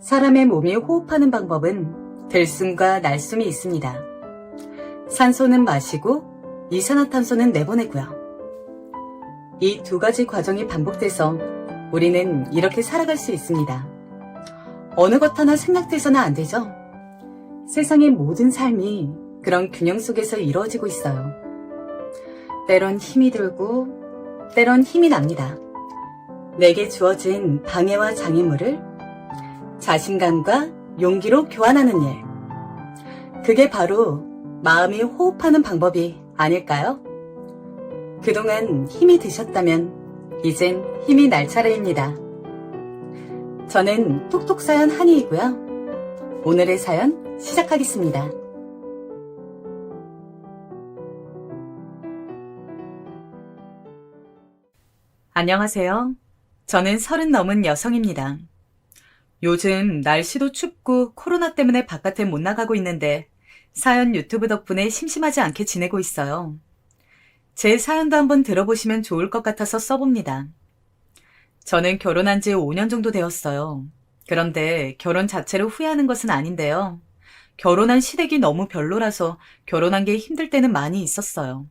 사람의 몸이 호흡하는 방법은 들숨과 날숨이 있습니다. 산소는 마시고 이산화탄소는 내보내고요. 이 두 가지 과정이 반복돼서 우리는 이렇게 살아갈 수 있습니다. 어느 것 하나 생략돼서는 안 되죠. 세상의 모든 삶이 그런 균형 속에서 이루어지고 있어요. 때론 힘이 들고 때론 힘이 납니다. 내게 주어진 방해와 장애물을 자신감과 용기로 교환하는 일. 그게 바로 마음이 호흡하는 방법이 아닐까요? 그동안 힘이 드셨다면 이젠 힘이 날 차례입니다. 저는 톡톡사연 한이이고요. 오늘의 사연 시작하겠습니다. 안녕하세요. 저는 30 넘은 여성입니다. 요즘 날씨도 춥고 코로나 때문에 바깥에 못 나가고 있는데 사연 유튜브 덕분에 심심하지 않게 지내고 있어요. 제 사연도 한번 들어보시면 좋을 것 같아서 써봅니다. 저는 결혼한 지 5년 정도 되었어요. 그런데 결혼 자체를 후회하는 것은 아닌데요. 결혼한 시댁이 너무 별로라서 결혼한 게 힘들 때는 많이 있었어요.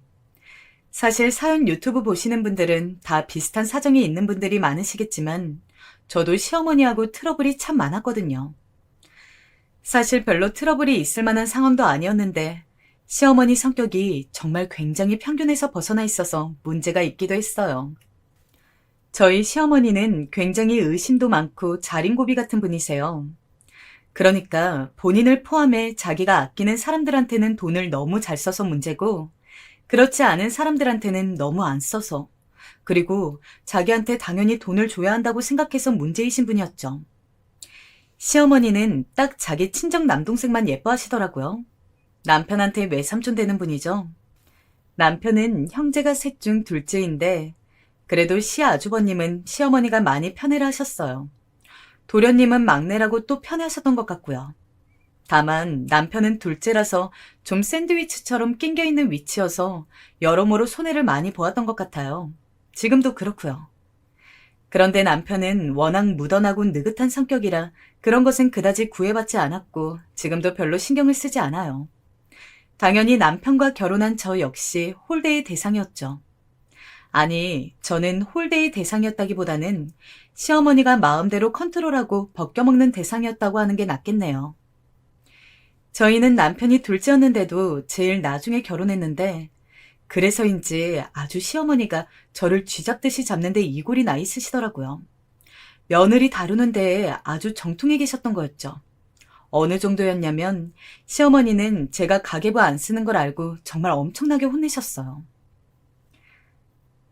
사실 사연 유튜브 보시는 분들은 다 비슷한 사정이 있는 분들이 많으시겠지만 저도 시어머니하고 트러블이 참 많았거든요. 사실 별로 트러블이 있을 만한 상황도 아니었는데 시어머니 성격이 정말 굉장히 평균에서 벗어나 있어서 문제가 있기도 했어요. 저희 시어머니는 굉장히 의심도 많고 자린고비 같은 분이세요. 그러니까 본인을 포함해 자기가 아끼는 사람들한테는 돈을 너무 잘 써서 문제고 그렇지 않은 사람들한테는 너무 안 써서 그리고 자기한테 당연히 돈을 줘야 한다고 생각해서 문제이신 분이었죠. 시어머니는 딱 자기 친정 남동생만 예뻐하시더라고요. 남편한테 외삼촌 되는 분이죠. 남편은 형제가 셋 중 둘째인데 그래도 시아주버님은 시어머니가 많이 편애를 하셨어요. 도련님은 막내라고 또 편애하셨던 것 같고요. 다만 남편은 둘째라서 좀 샌드위치처럼 낑겨있는 위치여서 여러모로 손해를 많이 보았던 것 같아요. 지금도 그렇고요. 그런데 남편은 워낙 무던하고 느긋한 성격이라 그런 것은 그다지 구애받지 않았고 지금도 별로 신경을 쓰지 않아요. 당연히 남편과 결혼한 저 역시 홀대의 대상이었죠. 아니, 저는 홀대의 대상이었다기보다는 시어머니가 마음대로 컨트롤하고 벗겨먹는 대상이었다고 하는 게 낫겠네요. 저희는 남편이 둘째였는데도 제일 나중에 결혼했는데 그래서인지 아주 시어머니가 저를 쥐잡듯이 잡는데 이골이 나 있으시더라고요. 며느리 다루는데 아주 정통해 계셨던 거였죠. 어느 정도였냐면 시어머니는 제가 가계부 안 쓰는 걸 알고 정말 엄청나게 혼내셨어요.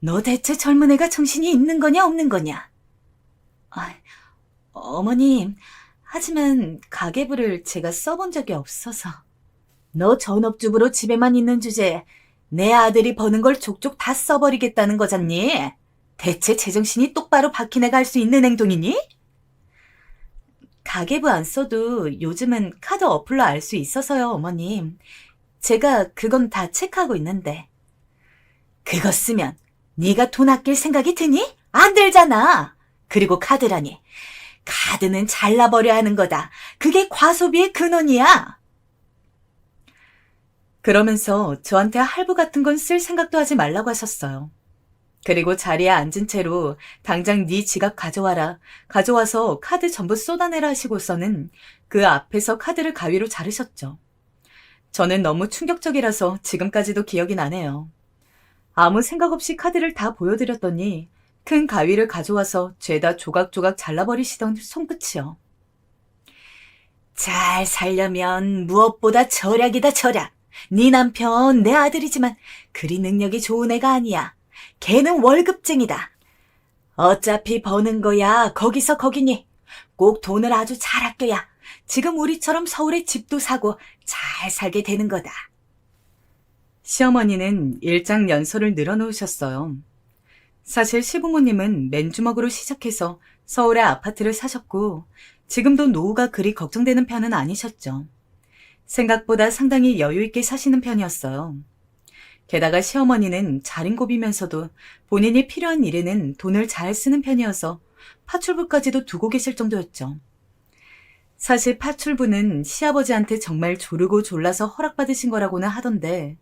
너 대체 젊은 애가 정신이 있는 거냐 없는 거냐? 어머님, 하지만 가계부를 제가 써본 적이 없어서. 너 전업주부로 집에만 있는 주제에 내 아들이 버는 걸 족족 다 써버리겠다는 거잖니? 대체 제정신이 똑바로 박힌 애가 할 수 있는 행동이니? 가계부 안 써도 요즘은 카드 어플로 알 수 있어서요, 어머님. 제가 그건 다 체크하고 있는데. 그거 쓰면 네가 돈 아낄 생각이 드니? 안 들잖아. 그리고 카드라니. 카드는 잘라버려야 하는 거다. 그게 과소비의 근원이야. 그러면서 저한테 할부 같은 건 쓸 생각도 하지 말라고 하셨어요. 그리고 자리에 앉은 채로 당장 네 지갑 가져와라. 가져와서 카드 전부 쏟아내라 하시고서는 그 앞에서 카드를 가위로 자르셨죠. 저는 너무 충격적이라서 지금까지도 기억이 나네요. 아무 생각 없이 카드를 다 보여드렸더니 큰 가위를 가져와서 죄다 조각조각 잘라버리시던 손끝이요. 잘 살려면 무엇보다 절약이다, 절약. 네 남편 내 아들이지만 그리 능력이 좋은 애가 아니야. 걔는 월급쟁이다. 어차피 버는 거야 거기서 거기니. 꼭 돈을 아주 잘 아껴야 지금 우리처럼 서울에 집도 사고 잘 살게 되는 거다. 시어머니는 일장연설을 늘어놓으셨어요. 사실 시부모님은 맨주먹으로 시작해서 서울에 아파트를 사셨고 지금도 노후가 그리 걱정되는 편은 아니셨죠. 생각보다 상당히 여유있게 사시는 편이었어요. 게다가 시어머니는 자린고비면서도 본인이 필요한 일에는 돈을 잘 쓰는 편이어서 파출부까지도 두고 계실 정도였죠. 사실 파출부는 시아버지한테 정말 조르고 졸라서 허락받으신 거라고는 하던데,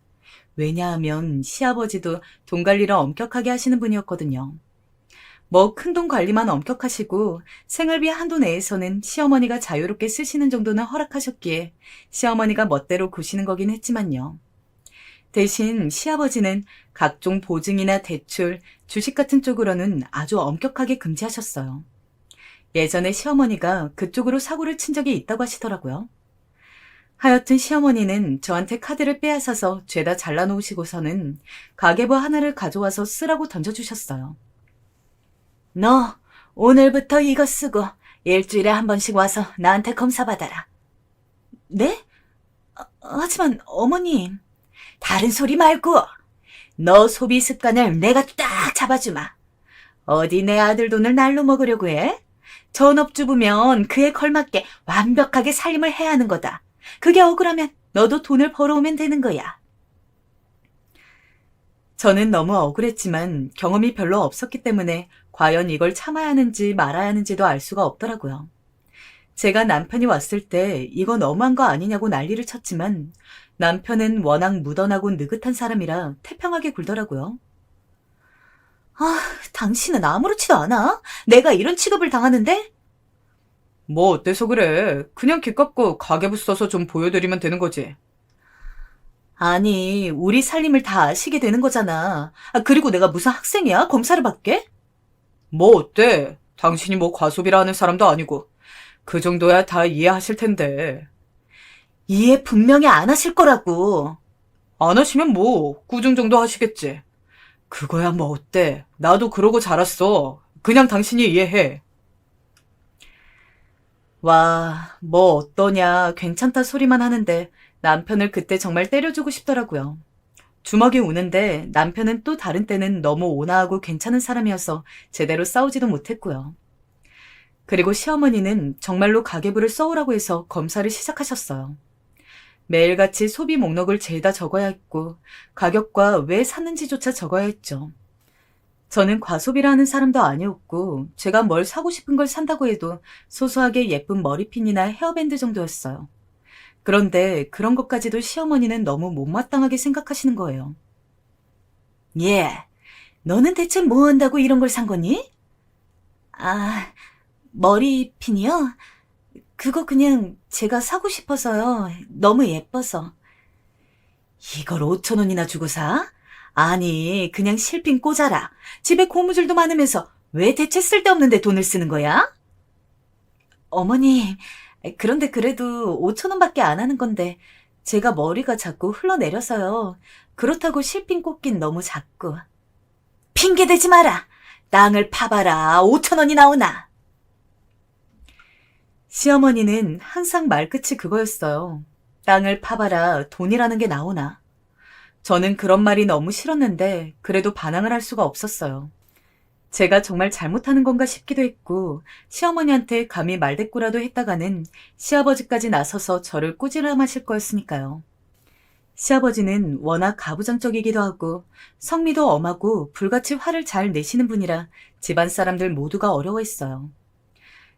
왜냐하면 시아버지도 돈 관리를 엄격하게 하시는 분이었거든요. 뭐 큰돈 관리만 엄격하시고 생활비 한도 내에서는 시어머니가 자유롭게 쓰시는 정도는 허락하셨기에 시어머니가 멋대로 구시는 거긴 했지만요. 대신 시아버지는 각종 보증이나 대출, 주식 같은 쪽으로는 아주 엄격하게 금지하셨어요. 예전에 시어머니가 그쪽으로 사고를 친 적이 있다고 하시더라고요. 하여튼 시어머니는 저한테 카드를 빼앗아서 죄다 잘라놓으시고서는 가계부 하나를 가져와서 쓰라고 던져주셨어요. 너 오늘부터 이거 쓰고 일주일에 한 번씩 와서 나한테 검사 받아라. 네? 하지만 어머님. 다른 소리 말고 너 소비 습관을 내가 딱 잡아주마. 어디 내 아들 돈을 날로 먹으려고 해? 전업주부면 그에 걸맞게 완벽하게 살림을 해야 하는 거다. 그게 억울하면 너도 돈을 벌어오면 되는 거야. 저는 너무 억울했지만 경험이 별로 없었기 때문에 과연 이걸 참아야 하는지 말아야 하는지도 알 수가 없더라고요. 제가 남편이 왔을 때 이거 너무한 거 아니냐고 난리를 쳤지만 남편은 워낙 무던하고 느긋한 사람이라 태평하게 굴더라고요. 아, 당신은 아무렇지도 않아? 내가 이런 취급을 당하는데? 뭐 어때서 그래? 그냥 기껏고 가계부 써서 좀 보여드리면 되는 거지. 아니, 우리 살림을 다 아시게 되는 거잖아. 그리고 내가 무슨 학생이야? 검사를 받게? 뭐 어때? 당신이 뭐 과소비라 하는 사람도 아니고. 그 정도야 다 이해하실 텐데. 이해 분명히 안 하실 거라고. 안 하시면 뭐 꾸중 정도 하시겠지. 그거야 뭐 어때? 나도 그러고 자랐어. 그냥 당신이 이해해. 와, 뭐 어떠냐, 괜찮다 소리만 하는데 남편을 그때 정말 때려주고 싶더라고요. 주먹이 우는데 남편은 또 다른 때는 너무 온화하고 괜찮은 사람이어서 제대로 싸우지도 못했고요. 그리고 시어머니는 정말로 가계부를 써오라고 해서 검사를 시작하셨어요. 매일같이 소비 목록을 죄다 적어야 했고 가격과 왜 샀는지조차 적어야 했죠. 저는 과소비라 하는 사람도 아니었고 제가 뭘 사고 싶은 걸 산다고 해도 소소하게 예쁜 머리핀이나 헤어밴드 정도였어요. 그런데 그런 것까지도 시어머니는 너무 못마땅하게 생각하시는 거예요. 예, 너는 대체 뭐 한다고 이런 걸 산 거니? 아, 머리핀이요? 그거 그냥 제가 사고 싶어서요. 너무 예뻐서. 이걸 5,000원이나 주고 사? 아니, 그냥 실핀 꽂아라. 집에 고무줄도 많으면서 왜 대체 쓸데없는데 돈을 쓰는 거야? 어머니, 그런데 그래도 5,000원밖에 안 하는 건데 제가 머리가 자꾸 흘러내려서요. 그렇다고 실핀 꽂긴 너무 작고. 핑계대지 마라. 땅을 파봐라. 5,000원이 나오나. 시어머니는 항상 말끝이 그거였어요. 땅을 파봐라. 돈이라는 게 나오나. 저는 그런 말이 너무 싫었는데 그래도 반항을 할 수가 없었어요. 제가 정말 잘못하는 건가 싶기도 했고 시어머니한테 감히 말대꾸라도 했다가는 시아버지까지 나서서 저를 꾸지람하실 거였으니까요. 시아버지는 워낙 가부장적이기도 하고 성미도 엄하고 불같이 화를 잘 내시는 분이라 집안 사람들 모두가 어려워했어요.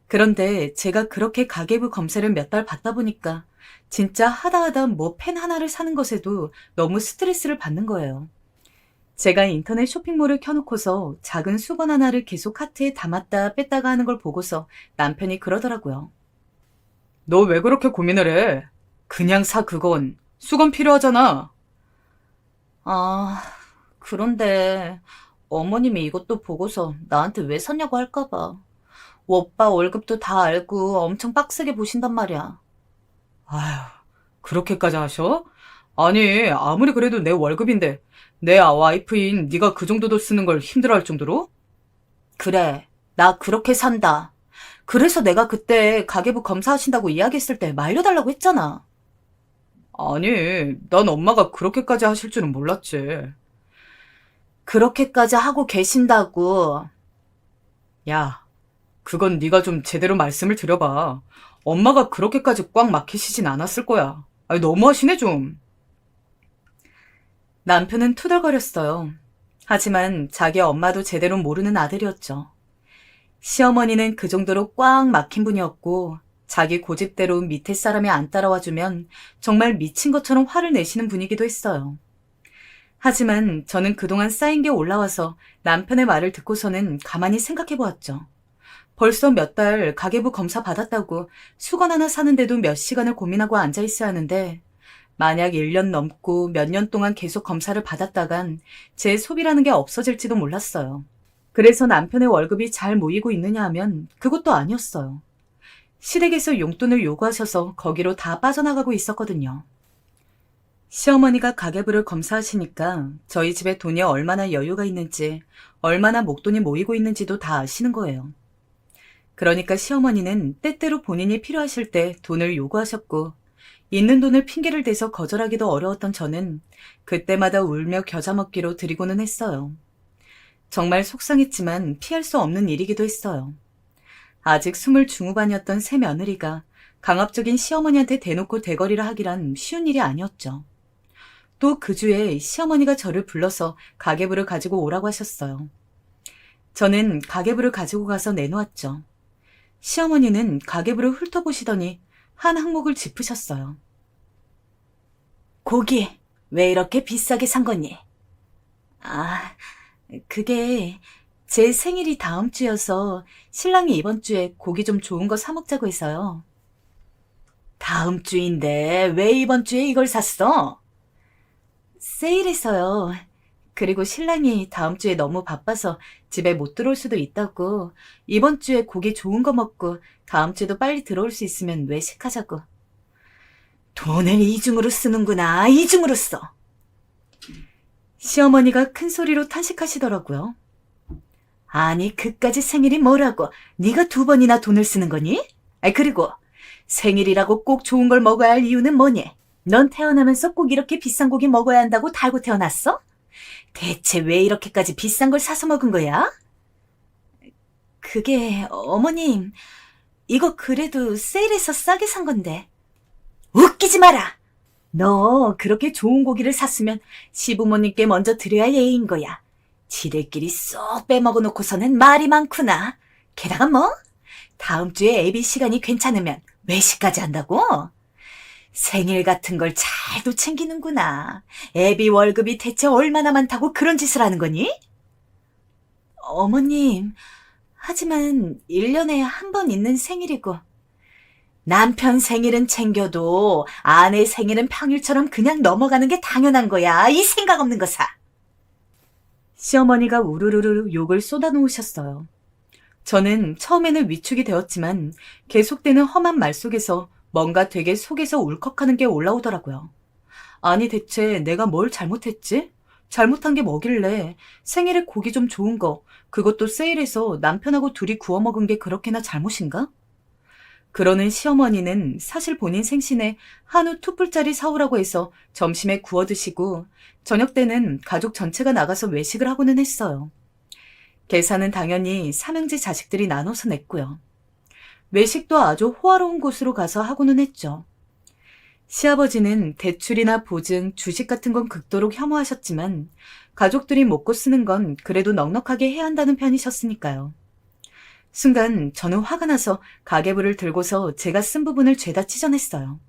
그런데 제가 그렇게 가계부 검사를 몇 달 받다 보니까 진짜 하다 뭐 펜 하나를 사는 것에도 너무 스트레스를 받는 거예요. 제가 인터넷 쇼핑몰을 켜놓고서 작은 수건 하나를 계속 카트에 담았다 뺐다가 하는 걸 보고서 남편이 그러더라고요. 너 왜 그렇게 고민을 해? 그냥 사 그건. 수건 필요하잖아. 아, 그런데 어머님이 이것도 보고서 나한테 왜 샀냐고 할까봐. 오빠 월급도 다 알고 엄청 빡세게 보신단 말이야. 아휴, 그렇게까지 하셔? 아니, 아무리 그래도 내 월급인데 내 와이프인 네가 그 정도도 쓰는 걸 힘들어할 정도로? 그래, 나 그렇게 산다. 그래서 내가 그때 가계부 검사하신다고 이야기했을 때 말려달라고 했잖아. 아니, 난 엄마가 그렇게까지 하실 줄은 몰랐지. 그렇게까지 하고 계신다고. 야, 그건 네가 좀 제대로 말씀을 드려봐. 엄마가 그렇게까지 꽉 막히시진 않았을 거야. 아니, 너무하시네 좀. 남편은 투덜거렸어요. 하지만 자기 엄마도 제대로 모르는 아들이었죠. 시어머니는 그 정도로 꽉 막힌 분이었고 자기 고집대로 밑에 사람이 안 따라와주면 정말 미친 것처럼 화를 내시는 분이기도 했어요. 하지만 저는 그동안 쌓인 게 올라와서 남편의 말을 듣고서는 가만히 생각해 보았죠. 벌써 몇 달 가계부 검사 받았다고 수건 하나 사는데도 몇 시간을 고민하고 앉아 있어야 하는데 만약 1년 넘고 몇 년 동안 계속 검사를 받았다간 제 소비라는 게 없어질지도 몰랐어요. 그래서 남편의 월급이 잘 모이고 있느냐 하면 그것도 아니었어요. 시댁에서 용돈을 요구하셔서 거기로 다 빠져나가고 있었거든요. 시어머니가 가계부를 검사하시니까 저희 집에 돈이 얼마나 여유가 있는지, 얼마나 목돈이 모이고 있는지도 다 아시는 거예요. 그러니까 시어머니는 때때로 본인이 필요하실 때 돈을 요구하셨고, 있는 돈을 핑계를 대서 거절하기도 어려웠던 저는 그때마다 울며 겨자 먹기로 드리고는 했어요. 정말 속상했지만 피할 수 없는 일이기도 했어요. 아직 20 중후반이었던 새 며느리가 강압적인 시어머니한테 대놓고 대거리를 하기란 쉬운 일이 아니었죠. 또 그 주에 시어머니가 저를 불러서 가계부를 가지고 오라고 하셨어요. 저는 가계부를 가지고 가서 내놓았죠. 시어머니는 가계부를 훑어보시더니 한 항목을 짚으셨어요. 고기 왜 이렇게 비싸게 산 거니? 아, 그게 제 생일이 다음 주여서 신랑이 이번 주에 고기 좀 좋은 거 사 먹자고 해서요. 다음 주인데 왜 이번 주에 이걸 샀어? 세일해서요. 그리고 신랑이 다음 주에 너무 바빠서 집에 못 들어올 수도 있다고 이번 주에 고기 좋은 거 먹고 다음 주에도 빨리 들어올 수 있으면 외식하자고. 돈을 이중으로 쓰는구나. 이중으로 써. 시어머니가 큰 소리로 탄식하시더라고요. 아니 그까짓 생일이 뭐라고 네가 2번이나 돈을 쓰는 거니? 그리고 생일이라고 꼭 좋은 걸 먹어야 할 이유는 뭐니? 넌 태어나면서 꼭 이렇게 비싼 고기 먹어야 한다고 달고 태어났어? 대체 왜 이렇게까지 비싼 걸 사서 먹은 거야? 그게 어머님 이거 그래도 세일해서 싸게 산 건데. 웃기지 마라. 너 그렇게 좋은 고기를 샀으면 시부모님께 먼저 드려야 예의인 거야. 지들끼리 쏙 빼먹어 놓고서는 말이 많구나. 게다가 뭐? 다음 주에 애비 시간이 괜찮으면 외식까지 한다고? 생일 같은 걸 잘도 챙기는구나. 애비 월급이 대체 얼마나 많다고 그런 짓을 하는 거니? 어머님, 하지만 1년에 한 번 있는 생일이고 남편 생일은 챙겨도 아내 생일은 평일처럼 그냥 넘어가는 게 당연한 거야. 이 생각 없는 거사. 시어머니가 우르르르 욕을 쏟아놓으셨어요. 저는 처음에는 위축이 되었지만 계속되는 험한 말 속에서 뭔가 되게 속에서 울컥하는 게 올라오더라고요. 아니 대체 내가 뭘 잘못했지? 잘못한 게 뭐길래 생일에 고기 좀 좋은 거, 그것도 세일해서 남편하고 둘이 구워 먹은 게 그렇게나 잘못인가? 그러는 시어머니는 사실 본인 생신에 한우 2불짜리 사오라고 해서 점심에 구워 드시고 저녁 때는 가족 전체가 나가서 외식을 하고는 했어요. 계산은 당연히 삼형제 자식들이 나눠서 냈고요. 외식도 아주 호화로운 곳으로 가서 하고는 했죠. 시아버지는 대출이나 보증, 주식 같은 건 극도로 혐오하셨지만 가족들이 먹고 쓰는 건 그래도 넉넉하게 해야 한다는 편이셨으니까요. 순간 저는 화가 나서 가계부를 들고서 제가 쓴 부분을 죄다 찢어냈어요.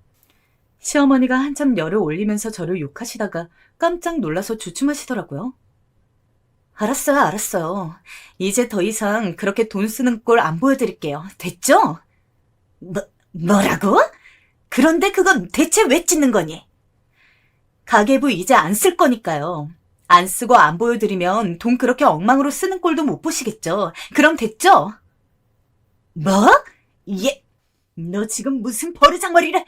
시어머니가 한참 열을 올리면서 저를 욕하시다가 깜짝 놀라서 주춤하시더라고요. 알았어요, 알았어요. 이제 더 이상 그렇게 돈 쓰는 꼴 안 보여드릴게요. 됐죠? 뭐라고? 그런데 그건 대체 왜 찢는 거니? 가계부 이제 안 쓸 거니까요. 안 쓰고 안 보여드리면 돈 그렇게 엉망으로 쓰는 꼴도 못 보시겠죠. 그럼 됐죠? 뭐? 너 지금 무슨 버르장머리를...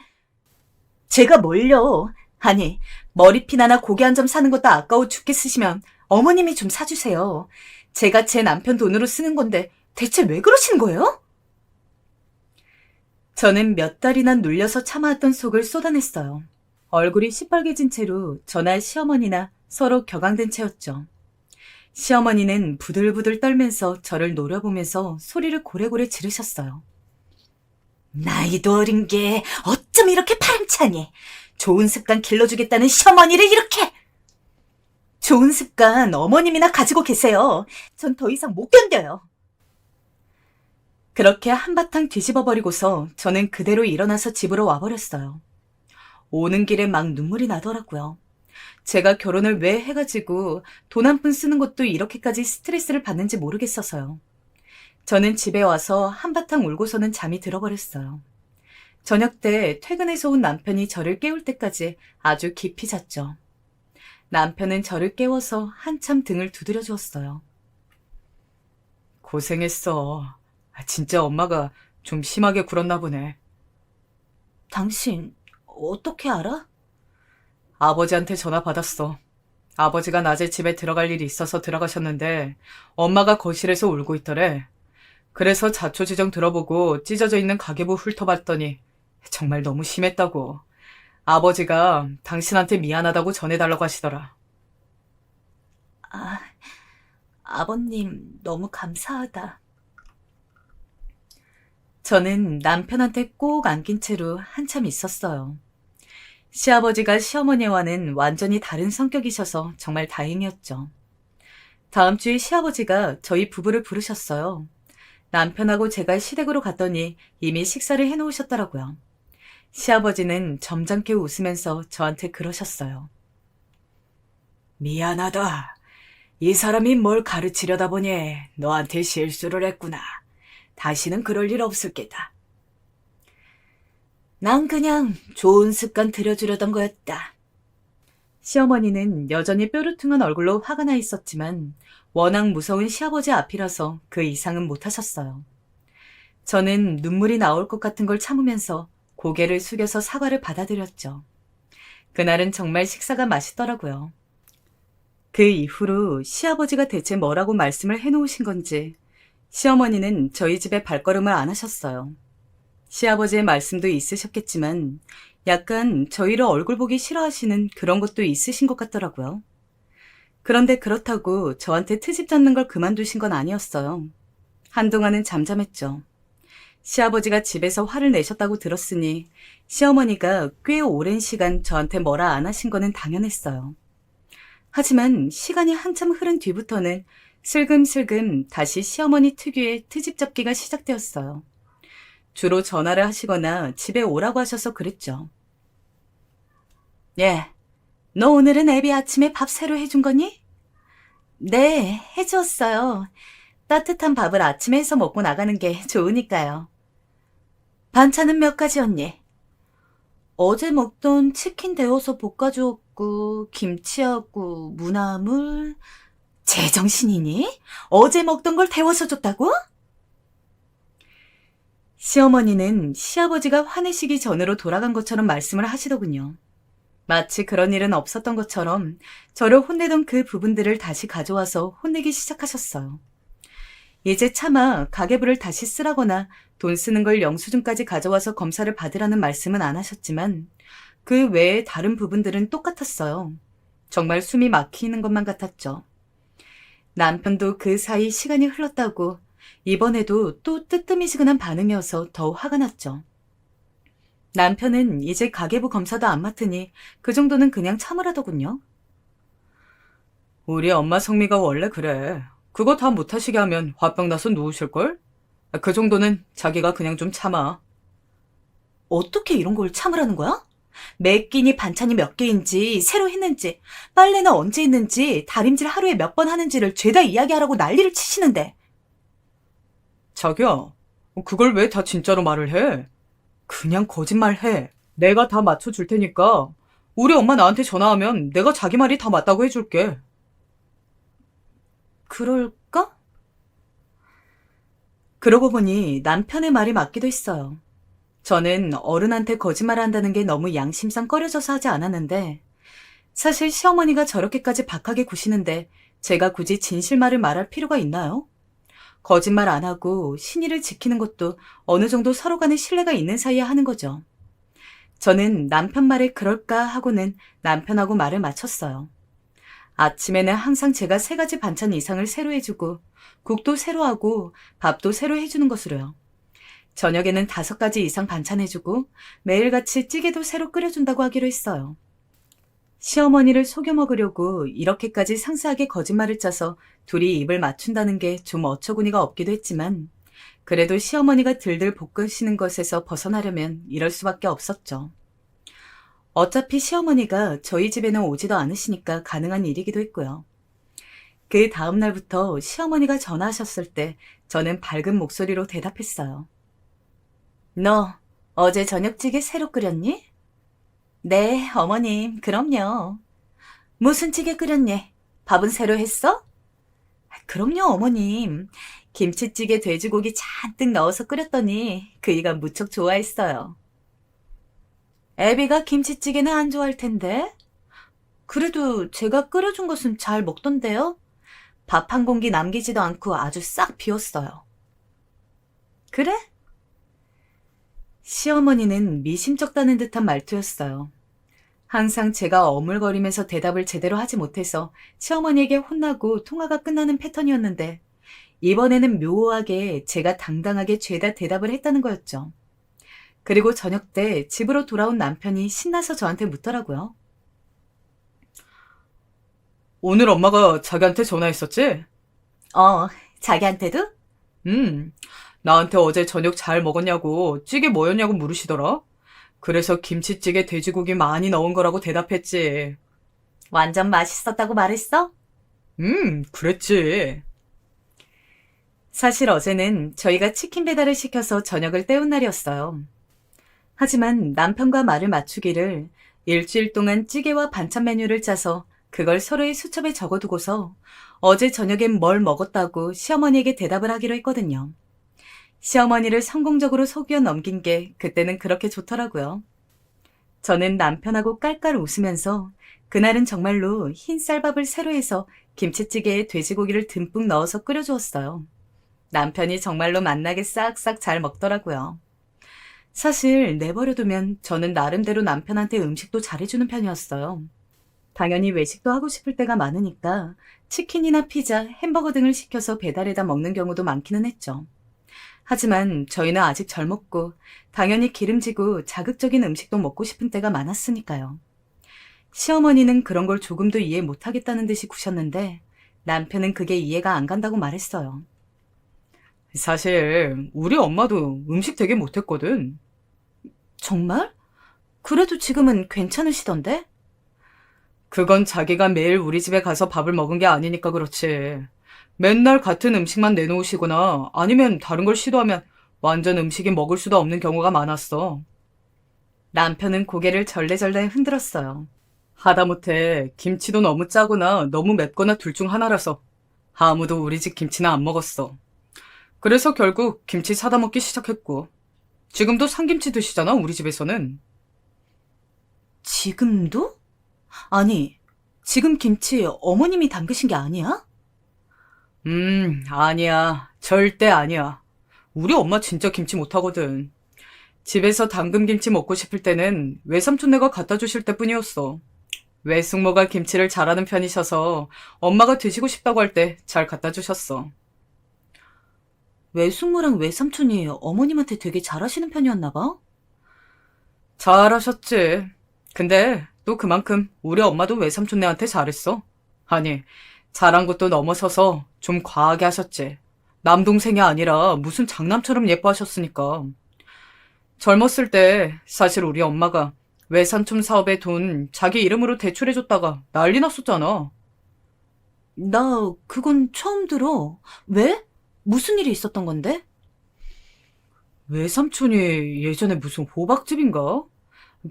제가 뭘요? 아니, 머리핀 하나 고기 한 점 사는 것도 아까워 죽겠으시면 어머님이 좀 사주세요. 제가 제 남편 돈으로 쓰는 건데 대체 왜 그러시는 거예요? 저는 몇 달이나 눌려서 참아왔던 속을 쏟아냈어요. 얼굴이 시뻘개진 채로 저나 시어머니나 서로 격앙된 채였죠. 시어머니는 부들부들 떨면서 저를 노려보면서 소리를 고래고래 지르셨어요. 나이도 어린 게 어쩜 이렇게 파렴치하니? 좋은 습관 길러주겠다는 시어머니를 이렇게! 좋은 습관 어머님이나 가지고 계세요. 전 더 이상 못 견뎌요. 그렇게 한바탕 뒤집어버리고서 저는 그대로 일어나서 집으로 와버렸어요. 오는 길에 막 눈물이 나더라고요. 제가 결혼을 왜 해가지고 돈 한 푼 쓰는 것도 이렇게까지 스트레스를 받는지 모르겠어서요. 저는 집에 와서 한바탕 울고서는 잠이 들어버렸어요. 저녁 때 퇴근해서 온 남편이 저를 깨울 때까지 아주 깊이 잤죠. 남편은 저를 깨워서 한참 등을 두드려 주었어요. 고생했어. 진짜 엄마가 좀 심하게 굴었나 보네. 당신 어떻게 알아? 아버지한테 전화 받았어. 아버지가 낮에 집에 들어갈 일이 있어서 들어가셨는데 엄마가 거실에서 울고 있더래. 그래서 자초지종 들어보고 찢어져 있는 가계부 훑어봤더니 정말 너무 심했다고. 아버지가 당신한테 미안하다고 전해달라고 하시더라. 아, 아버님 너무 감사하다. 저는 남편한테 꼭 안긴 채로 한참 있었어요. 시아버지가 시어머니와는 완전히 다른 성격이셔서 정말 다행이었죠. 다음 주에 시아버지가 저희 부부를 부르셨어요. 남편하고 제가 시댁으로 갔더니 이미 식사를 해놓으셨더라고요. 시아버지는 점잖게 웃으면서 저한테 그러셨어요. 미안하다. 이 사람이 뭘 가르치려다 보니 너한테 실수를 했구나. 다시는 그럴 일 없을 게다. 난 그냥 좋은 습관 들여주려던 거였다. 시어머니는 여전히 뾰루퉁한 얼굴로 화가 나 있었지만 워낙 무서운 시아버지 앞이라서 그 이상은 못하셨어요. 저는 눈물이 나올 것 같은 걸 참으면서 고개를 숙여서 사과를 받아들였죠. 그날은 정말 식사가 맛있더라고요. 그 이후로 시아버지가 대체 뭐라고 말씀을 해놓으신 건지 시어머니는 저희 집에 발걸음을 안 하셨어요. 시아버지의 말씀도 있으셨겠지만 약간 저희를 얼굴 보기 싫어하시는 그런 것도 있으신 것 같더라고요. 그런데 그렇다고 저한테 트집 잡는 걸 그만두신 건 아니었어요. 한동안은 잠잠했죠. 시아버지가 집에서 화를 내셨다고 들었으니 시어머니가 꽤 오랜 시간 저한테 뭐라 안 하신 거는 당연했어요. 하지만 시간이 한참 흐른 뒤부터는 슬금슬금 다시 시어머니 특유의 트집 잡기가 시작되었어요. 주로 전화를 하시거나 집에 오라고 하셔서 그랬죠. 예, 너 오늘은 애비 아침에 밥 새로 해준 거니? 네, 해주었어요. 따뜻한 밥을 아침에 해서 먹고 나가는 게 좋으니까요. 반찬은 몇 가지였니? 어제 먹던 치킨 데워서 볶아주었고, 김치하고 무나물. 제정신이니? 어제 먹던 걸 데워서 줬다고? 시어머니는 시아버지가 화내시기 전으로 돌아간 것처럼 말씀을 하시더군요. 마치 그런 일은 없었던 것처럼 저를 혼내던 그 부분들을 다시 가져와서 혼내기 시작하셨어요. 이제 차마 가계부를 다시 쓰라거나 돈 쓰는 걸 영수증까지 가져와서 검사를 받으라는 말씀은 안 하셨지만 그 외에 다른 부분들은 똑같았어요. 정말 숨이 막히는 것만 같았죠. 남편도 그 사이 시간이 흘렀다고 이번에도 또 뜨뜨미지근한 반응이어서 더 화가 났죠. 남편은 이제 가계부 검사도 안 맡으니 그 정도는 그냥 참으라더군요. 우리 엄마 성미가 원래 그래. 그거 다 못하시게 하면 화병 나서 누우실걸? 그 정도는 자기가 그냥 좀 참아. 어떻게 이런 걸 참으라는 거야? 매 끼니 반찬이 몇 개인지, 새로 했는지, 빨래는 언제 했는지, 다림질 하루에 몇 번 하는지를 죄다 이야기하라고 난리를 치시는데. 자기야, 그걸 왜 다 진짜로 말을 해? 그냥 거짓말해. 내가 다 맞춰줄 테니까 우리 엄마 나한테 전화하면 내가 자기 말이 다 맞다고 해줄게. 그럴까? 그러고 보니 남편의 말이 맞기도 했어요. 저는 어른한테 거짓말을 한다는 게 너무 양심상 꺼려져서 하지 않았는데 사실 시어머니가 저렇게까지 박하게 구시는데 제가 굳이 진실말을 말할 필요가 있나요? 거짓말 안 하고 신의를 지키는 것도 어느 정도 서로 간의 신뢰가 있는 사이에 하는 거죠. 저는 남편 말에 그럴까 하고는 남편하고 말을 맞췄어요. 아침에는 항상 제가 3가지 반찬 이상을 새로 해주고 국도 새로 하고 밥도 새로 해주는 것으로요. 저녁에는 5가지 이상 반찬 해주고 매일같이 찌개도 새로 끓여준다고 하기로 했어요. 시어머니를 속여 먹으려고 이렇게까지 상세하게 거짓말을 짜서 둘이 입을 맞춘다는 게 좀 어처구니가 없기도 했지만 그래도 시어머니가 들들 볶으시는 것에서 벗어나려면 이럴 수밖에 없었죠. 어차피 시어머니가 저희 집에는 오지도 않으시니까 가능한 일이기도 했고요. 그 다음 날부터 시어머니가 전화하셨을 때 저는 밝은 목소리로 대답했어요. 너 어제 저녁찌개 새로 끓였니? 네, 어머님, 그럼요. 무슨 찌개 끓였니? 밥은 새로 했어? 그럼요, 어머님. 김치찌개 돼지고기 잔뜩 넣어서 끓였더니 그이가 무척 좋아했어요. 애비가 김치찌개는 안 좋아할 텐데. 그래도 제가 끓여준 것은 잘 먹던데요? 밥 한 공기 남기지도 않고 아주 싹 비웠어요. 그래? 시어머니는 미심쩍다는 듯한 말투였어요. 항상 제가 어물거리면서 대답을 제대로 하지 못해서 시어머니에게 혼나고 통화가 끝나는 패턴이었는데 이번에는 묘하게 제가 당당하게 죄다 대답을 했다는 거였죠. 그리고 저녁 때 집으로 돌아온 남편이 신나서 저한테 묻더라고요. 오늘 엄마가 자기한테 전화했었지? 자기한테도? 나한테 어제 저녁 잘 먹었냐고, 찌개 뭐였냐고 물으시더라. 그래서 김치찌개 돼지고기 많이 넣은 거라고 대답했지. 완전 맛있었다고 말했어? 그랬지. 사실 어제는 저희가 치킨 배달을 시켜서 저녁을 때운 날이었어요. 하지만 남편과 말을 맞추기를 일주일 동안 찌개와 반찬 메뉴를 짜서 그걸 서로의 수첩에 적어두고서 어제 저녁엔 뭘 먹었다고 시어머니에게 대답을 하기로 했거든요. 시어머니를 성공적으로 속여 넘긴 게 그때는 그렇게 좋더라고요. 저는 남편하고 깔깔 웃으면서 그날은 정말로 흰 쌀밥을 새로 해서 김치찌개에 돼지고기를 듬뿍 넣어서 끓여주었어요. 남편이 정말로 맛나게 싹싹 잘 먹더라고요. 사실 내버려두면 저는 나름대로 남편한테 음식도 잘해주는 편이었어요. 당연히 외식도 하고 싶을 때가 많으니까 치킨이나 피자, 햄버거 등을 시켜서 배달해다 먹는 경우도 많기는 했죠. 하지만 저희는 아직 젊었고 당연히 기름지고 자극적인 음식도 먹고 싶은 때가 많았으니까요. 시어머니는 그런 걸 조금도 이해 못하겠다는 듯이 구셨는데 남편은 그게 이해가 안 간다고 말했어요. 사실 우리 엄마도 음식 되게 못했거든. 정말? 그래도 지금은 괜찮으시던데? 그건 자기가 매일 우리 집에 가서 밥을 먹은 게 아니니까 그렇지. 맨날 같은 음식만 내놓으시거나 아니면 다른 걸 시도하면 완전 음식이 먹을 수도 없는 경우가 많았어. 남편은 고개를 절레절레 흔들었어요. 하다못해 김치도 너무 짜거나 너무 맵거나 둘 중 하나라서 아무도 우리 집 김치는 안 먹었어. 그래서 결국 김치 사다 먹기 시작했고 지금도 삼김치 드시잖아, 우리 집에서는. 지금도? 아니, 지금 김치 어머님이 담그신 게 아니야? 아니야. 절대 아니야. 우리 엄마 진짜 김치 못하거든. 집에서 당근김치 먹고 싶을 때는 외삼촌네가 갖다 주실 때뿐이었어. 외숙모가 김치를 잘하는 편이셔서 엄마가 드시고 싶다고 할 때 잘 갖다 주셨어. 외숙모랑 외삼촌이 어머님한테 되게 잘하시는 편이었나 봐? 잘하셨지. 근데 또 그만큼 우리 엄마도 외삼촌네한테 잘했어. 아니, 잘한 것도 넘어서서 좀 과하게 하셨지. 남동생이 아니라 무슨 장남처럼 예뻐하셨으니까. 젊었을 때 사실 우리 엄마가 외삼촌 사업에 돈 자기 이름으로 대출해줬다가 난리 났었잖아. 나 그건 처음 들어. 왜? 무슨 일이 있었던 건데? 외삼촌이 예전에 무슨 호박집인가?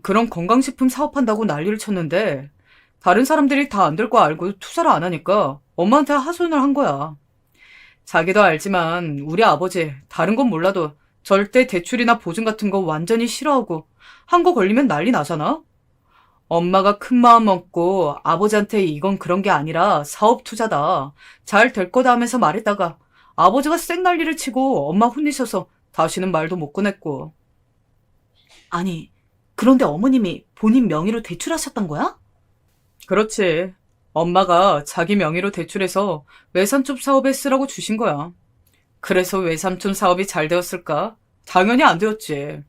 그런 건강식품 사업한다고 난리를 쳤는데 다른 사람들이 다 안 될 거 알고 투자를 안 하니까 엄마한테 하소연을 한 거야. 자기도 알지만 우리 아버지 다른 건 몰라도 절대 대출이나 보증 같은 거 완전히 싫어하고 한 거 걸리면 난리 나잖아? 엄마가 큰 마음 먹고 아버지한테 이건 그런 게 아니라 사업 투자다. 잘 될 거다 하면서 말했다가 아버지가 쌩 난리를 치고 엄마 혼내셔서 다시는 말도 못 꺼냈고. 아니, 그런데 어머님이 본인 명의로 대출하셨던 거야? 그렇지. 엄마가 자기 명의로 대출해서 외삼촌 사업에 쓰라고 주신 거야. 그래서 외삼촌 사업이 잘 되었을까? 당연히 안 되었지.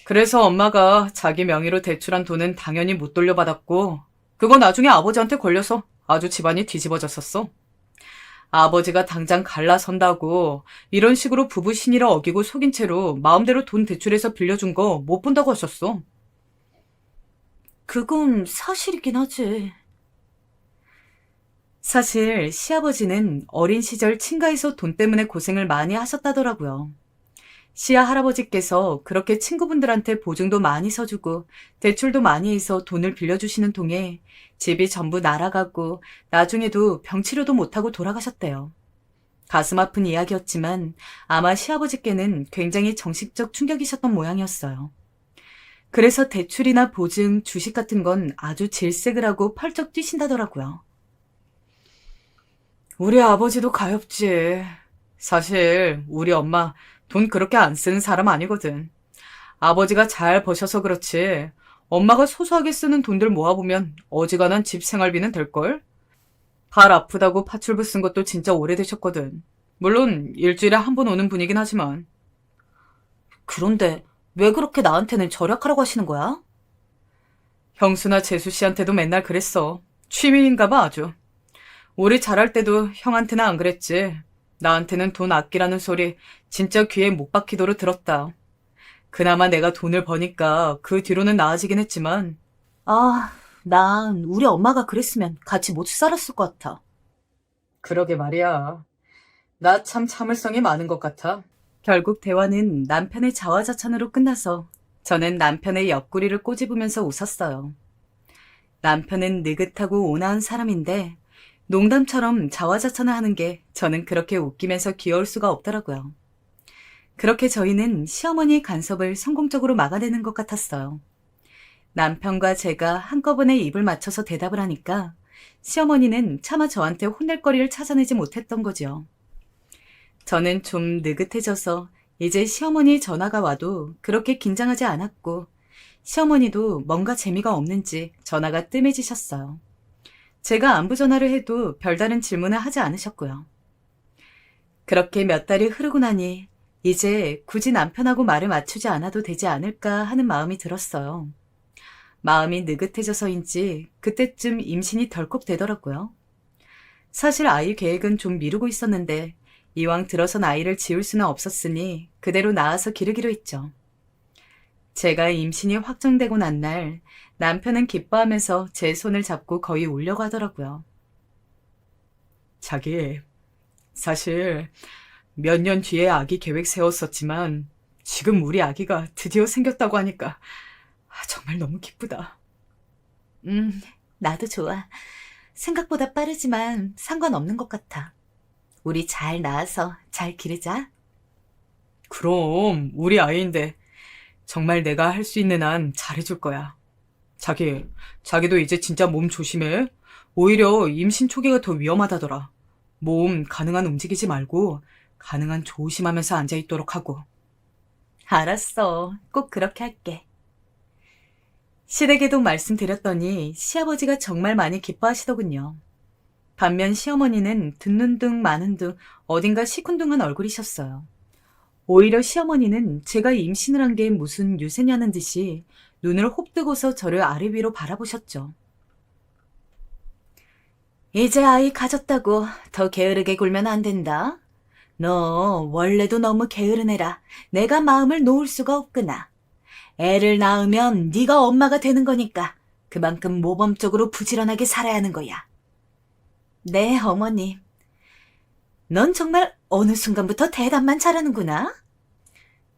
그래서 엄마가 자기 명의로 대출한 돈은 당연히 못 돌려받았고 그거 나중에 아버지한테 걸려서 아주 집안이 뒤집어졌었어. 아버지가 당장 갈라선다고 이런 식으로 부부 신의를 어기고 속인 채로 마음대로 돈 대출해서 빌려준 거 못 본다고 하셨어. 그건 사실이긴 하지. 사실 시아버지는 어린 시절 친가에서 돈 때문에 고생을 많이 하셨다더라고요. 시아 할아버지께서 그렇게 친구분들한테 보증도 많이 서주고 대출도 많이 해서 돈을 빌려주시는 통에 집이 전부 날아가고 나중에도 병치료도 못하고 돌아가셨대요. 가슴 아픈 이야기였지만 아마 시아버지께는 굉장히 정신적 충격이셨던 모양이었어요. 그래서 대출이나 보증, 주식 같은 건 아주 질색을 하고 펄쩍 뛰신다더라고요. 우리 아버지도 가엾지. 사실 우리 엄마 돈 그렇게 안 쓰는 사람 아니거든. 아버지가 잘 버셔서 그렇지. 엄마가 소소하게 쓰는 돈들 모아보면 어지간한 집 생활비는 될걸? 발 아프다고 파출부 쓴 것도 진짜 오래되셨거든. 물론 일주일에 한 번 오는 분이긴 하지만. 그런데 왜 그렇게 나한테는 절약하라고 하시는 거야? 형수나 재수 씨한테도 맨날 그랬어. 취미인가 봐 아주. 우리 잘할 때도 형한테는 안 그랬지. 나한테는 돈 아끼라는 소리 진짜 귀에 못 박히도록 들었다. 그나마 내가 돈을 버니까 그 뒤로는 나아지긴 했지만. 난 우리 엄마가 그랬으면 같이 못 살았을 것 같아. 그러게 말이야. 나 참 참을성이 많은 것 같아. 결국 대화는 남편의 자화자찬으로 끝나서 저는 남편의 옆구리를 꼬집으면서 웃었어요. 남편은 느긋하고 온화한 사람인데 농담처럼 자화자찬을 하는 게 저는 그렇게 웃기면서 귀여울 수가 없더라고요. 그렇게 저희는 시어머니의 간섭을 성공적으로 막아내는 것 같았어요. 남편과 제가 한꺼번에 입을 맞춰서 대답을 하니까 시어머니는 차마 저한테 혼낼 거리를 찾아내지 못했던 거죠. 저는 좀 느긋해져서 이제 시어머니의 전화가 와도 그렇게 긴장하지 않았고 시어머니도 뭔가 재미가 없는지 전화가 뜸해지셨어요. 제가 안부 전화를 해도 별다른 질문을 하지 않으셨고요. 그렇게 몇 달이 흐르고 나니 이제 굳이 남편하고 말을 맞추지 않아도 되지 않을까 하는 마음이 들었어요. 마음이 느긋해져서인지 그때쯤 임신이 덜컥 되더라고요. 사실 아이 계획은 좀 미루고 있었는데 이왕 들어선 아이를 지울 수는 없었으니 그대로 낳아서 기르기로 했죠. 제가 임신이 확정되고 난 날 남편은 기뻐하면서 제 손을 잡고 거의 울려고 하더라고요. 자기, 사실 몇 년 뒤에 아기 계획 세웠었지만 지금 우리 아기가 드디어 생겼다고 하니까 정말 너무 기쁘다. 나도 좋아. 생각보다 빠르지만 상관없는 것 같아. 우리 잘 낳아서 잘 기르자. 그럼 우리 아이인데 정말 내가 할 수 있는 한 잘해줄 거야. 자기도 이제 진짜 몸 조심해. 오히려 임신 초기가 더 위험하다더라. 몸 가능한 움직이지 말고 가능한 조심하면서 앉아있도록 하고. 알았어. 꼭 그렇게 할게. 시댁에도 말씀드렸더니 시아버지가 정말 많이 기뻐하시더군요. 반면 시어머니는 듣는 둥 마는 둥 어딘가 시큰둥한 얼굴이셨어요. 오히려 시어머니는 제가 임신을 한 게 무슨 유세냐는 듯이 눈을 홉뜨고서 저를 아래 위로 바라보셨죠. 이제 아이 가졌다고 더 게으르게 굴면 안 된다. 너 원래도 너무 게으른 애라 내가 마음을 놓을 수가 없구나. 애를 낳으면 네가 엄마가 되는 거니까 그만큼 모범적으로 부지런하게 살아야 하는 거야. 네, 어머님. 넌 정말 어느 순간부터 대답만 잘하는구나.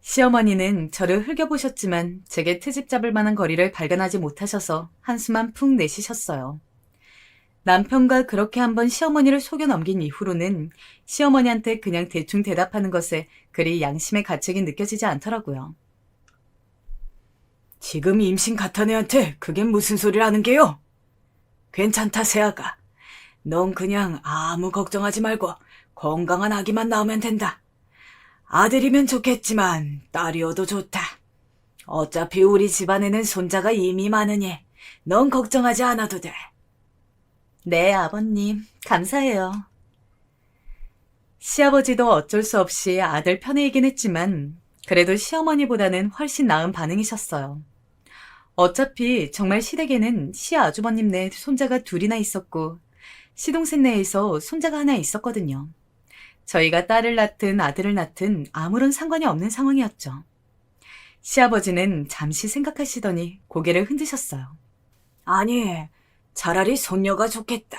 시어머니는 저를 흘겨보셨지만 제게 트집 잡을 만한 거리를 발견하지 못하셔서 한숨만 푹 내쉬셨어요. 남편과 그렇게 한번 시어머니를 속여 넘긴 이후로는 시어머니한테 그냥 대충 대답하는 것에 그리 양심의 가책이 느껴지지 않더라고요. 지금 임신 같은 애한테 그게 무슨 소리를 하는 게요? 괜찮다, 새아가. 넌 그냥 아무 걱정하지 말고 건강한 아기만 낳으면 된다. 아들이면 좋겠지만 딸이어도 좋다. 어차피 우리 집안에는 손자가 이미 많으니 넌 걱정하지 않아도 돼. 네, 아버님. 감사해요. 시아버지도 어쩔 수 없이 아들 편이긴 했지만 그래도 시어머니보다는 훨씬 나은 반응이셨어요. 어차피 정말 시댁에는 시아주버님 네 손자가 둘이나 있었고 시동생 내에서 손자가 하나 있었거든요. 저희가 딸을 낳든 아들을 낳든 아무런 상관이 없는 상황이었죠. 시아버지는 잠시 생각하시더니 고개를 흔드셨어요. 아니, 차라리 손녀가 좋겠다.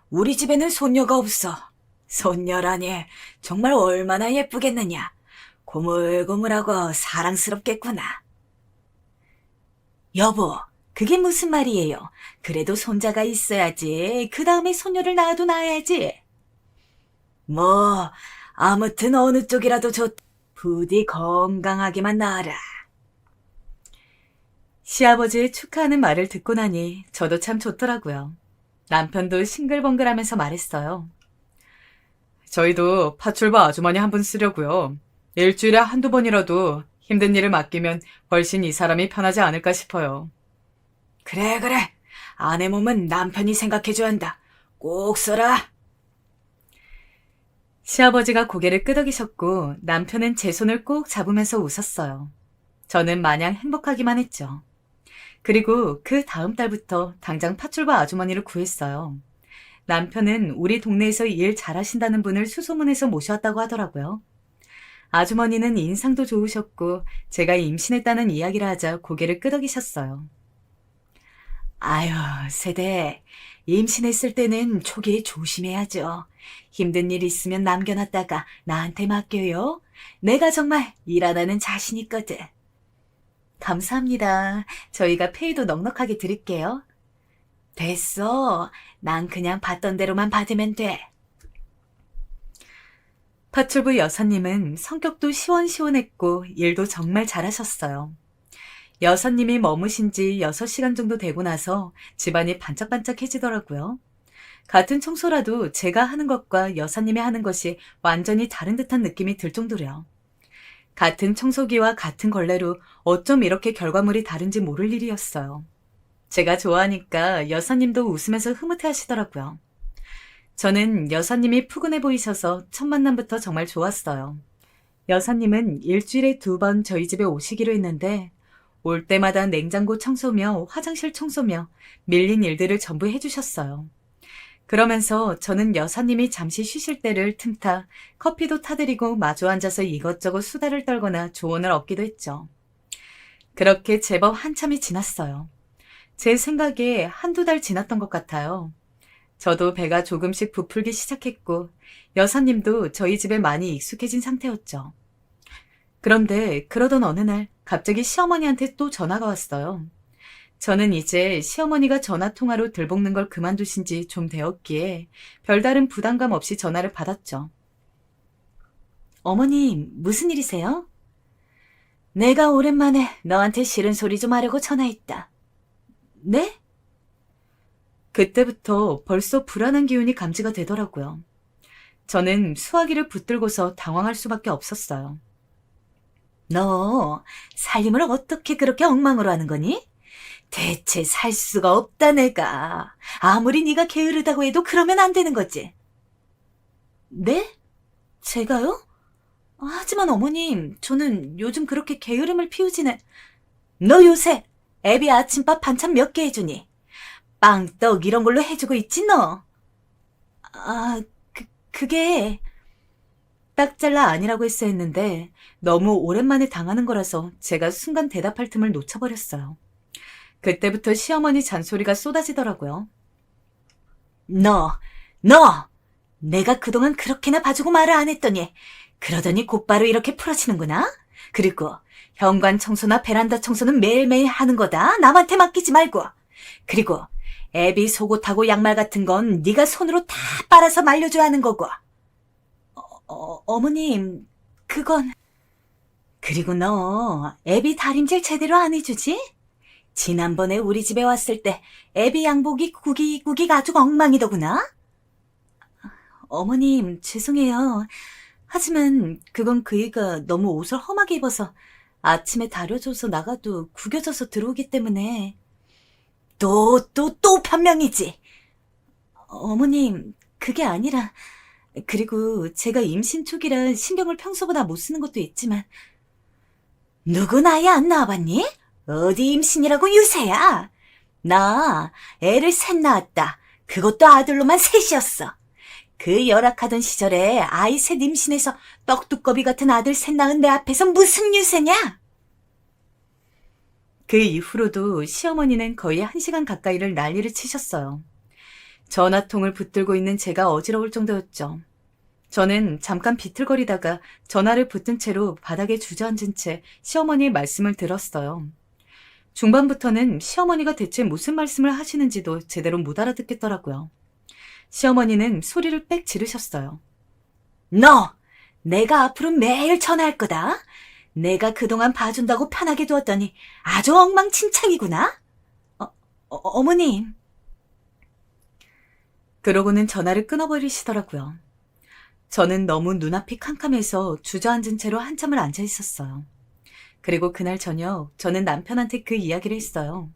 우리 집에는 손녀가 없어. 손녀라니, 정말 얼마나 예쁘겠느냐. 고물고물하고 사랑스럽겠구나. 여보, 그게 무슨 말이에요? 그래도 손자가 있어야지. 그 다음에 손녀를 낳아도 낳아야지. 뭐, 아무튼 어느 쪽이라도 좋다. 부디 건강하게만 낳아라. 시아버지의 축하하는 말을 듣고 나니 저도 참 좋더라고요. 남편도 싱글벙글하면서 말했어요. 저희도 파출부 아주머니 한 분 쓰려고요. 일주일에 한두 번이라도 힘든 일을 맡기면 훨씬 이 사람이 편하지 않을까 싶어요. 그래, 그래. 아내 몸은 남편이 생각해줘야 한다. 꼭 써라. 시아버지가 고개를 끄덕이셨고 남편은 제 손을 꼭 잡으면서 웃었어요. 저는 마냥 행복하기만 했죠. 그리고 그 다음 달부터 당장 파출부 아주머니를 구했어요. 남편은 우리 동네에서 일 잘하신다는 분을 수소문해서 모셔왔다고 하더라고요. 아주머니는 인상도 좋으셨고 제가 임신했다는 이야기를 하자 고개를 끄덕이셨어요. 아유, 세대. 임신했을 때는 초기에 조심해야죠. 힘든 일 있으면 남겨놨다가 나한테 맡겨요. 내가 정말 일 안 하는 자신 있거든. 감사합니다. 저희가 페이도 넉넉하게 드릴게요. 됐어. 난 그냥 받던 대로만 받으면 돼. 파출부 여사님은 성격도 시원시원했고 일도 정말 잘하셨어요. 여사님이 머무신 지 6시간 정도 되고 나서 집안이 반짝반짝해지더라고요. 같은 청소라도 제가 하는 것과 여사님이 하는 것이 완전히 다른 듯한 느낌이 들 정도로요. 같은 청소기와 같은 걸레로 어쩜 이렇게 결과물이 다른지 모를 일이었어요. 제가 좋아하니까 여사님도 웃으면서 흐뭇해 하시더라고요. 저는 여사님이 푸근해 보이셔서 첫 만남부터 정말 좋았어요. 여사님은 일주일에 2번 저희 집에 오시기로 했는데 올 때마다 냉장고 청소며 화장실 청소며 밀린 일들을 전부 해주셨어요. 그러면서 저는 여사님이 잠시 쉬실 때를 틈타 커피도 타드리고 마주 앉아서 이것저것 수다를 떨거나 조언을 얻기도 했죠. 그렇게 제법 한참이 지났어요. 제 생각에 한두 달 지났던 것 같아요. 저도 배가 조금씩 부풀기 시작했고 여사님도 저희 집에 많이 익숙해진 상태였죠. 그런데 그러던 어느 날 갑자기 시어머니한테 또 전화가 왔어요. 저는 이제 시어머니가 전화통화로 들볶는 걸 그만두신 지 좀 되었기에 별다른 부담감 없이 전화를 받았죠. 어머님, 무슨 일이세요? 내가 오랜만에 너한테 싫은 소리 좀 하려고 전화했다. 네? 그때부터 벌써 불안한 기운이 감지가 되더라고요. 저는 수화기를 붙들고서 당황할 수밖에 없었어요. 너 살림을 어떻게 그렇게 엉망으로 하는 거니? 대체 살 수가 없다 내가. 아무리 네가 게으르다고 해도 그러면 안 되는 거지. 네? 제가요? 하지만 어머님, 저는 요즘 그렇게 게으름을 피우지는... 너 요새 애비 아침밥 반찬 몇 개 해주니? 빵, 떡 이런 걸로 해주고 있지 너? 그게... 딱 잘라 아니라고 했어야 했는데 너무 오랜만에 당하는 거라서 제가 순간 대답할 틈을 놓쳐버렸어요. 그때부터 시어머니 잔소리가 쏟아지더라고요. 너! 내가 그동안 그렇게나 봐주고 말을 안 했더니 그러더니 곧바로 이렇게 풀어지는구나? 그리고 현관 청소나 베란다 청소는 매일매일 하는 거다. 남한테 맡기지 말고. 그리고 애비 속옷하고 양말 같은 건 네가 손으로 다 빨아서 말려줘야 하는 거고. 어머님, 그건... 그리고 너 애비 다림질 제대로 안 해주지? 지난번에 우리 집에 왔을 때 애비 양복이 구기구기 아주 엉망이더구나? 어머님, 죄송해요. 하지만 그건 그 애가 너무 옷을 험하게 입어서 아침에 다려줘서 나가도 구겨져서 들어오기 때문에. 또 변명이지. 어머님, 그게 아니라... 그리고 제가 임신 초기라 신경을 평소보다 못 쓰는 것도 있지만. 누군 아예 안 낳아봤니? 어디 임신이라고 유세야? 나 애를 셋 낳았다. 그것도 아들로만 셋이었어. 그 열악하던 시절에 아이 셋 임신해서 떡두꺼비 같은 아들 셋 낳은 내 앞에서 무슨 유세냐? 그 이후로도 시어머니는 거의 1시간 가까이를 난리를 치셨어요. 전화통을 붙들고 있는 제가 어지러울 정도였죠. 저는 잠깐 비틀거리다가 전화를 붙든 채로 바닥에 주저앉은 채 시어머니의 말씀을 들었어요. 중반부터는 시어머니가 대체 무슨 말씀을 하시는지도 제대로 못 알아듣겠더라고요. 시어머니는 소리를 빽 지르셨어요. 너! 내가 앞으로 매일 전화할 거다. 내가 그동안 봐준다고 편하게 두었더니 아주 엉망진창이구나. 어머님. 그러고는 전화를 끊어버리시더라고요. 저는 너무 눈앞이 캄캄해서 주저앉은 채로 한참을 앉아 있었어요. 그리고 그날 저녁 저는 남편한테 그 이야기를 했어요.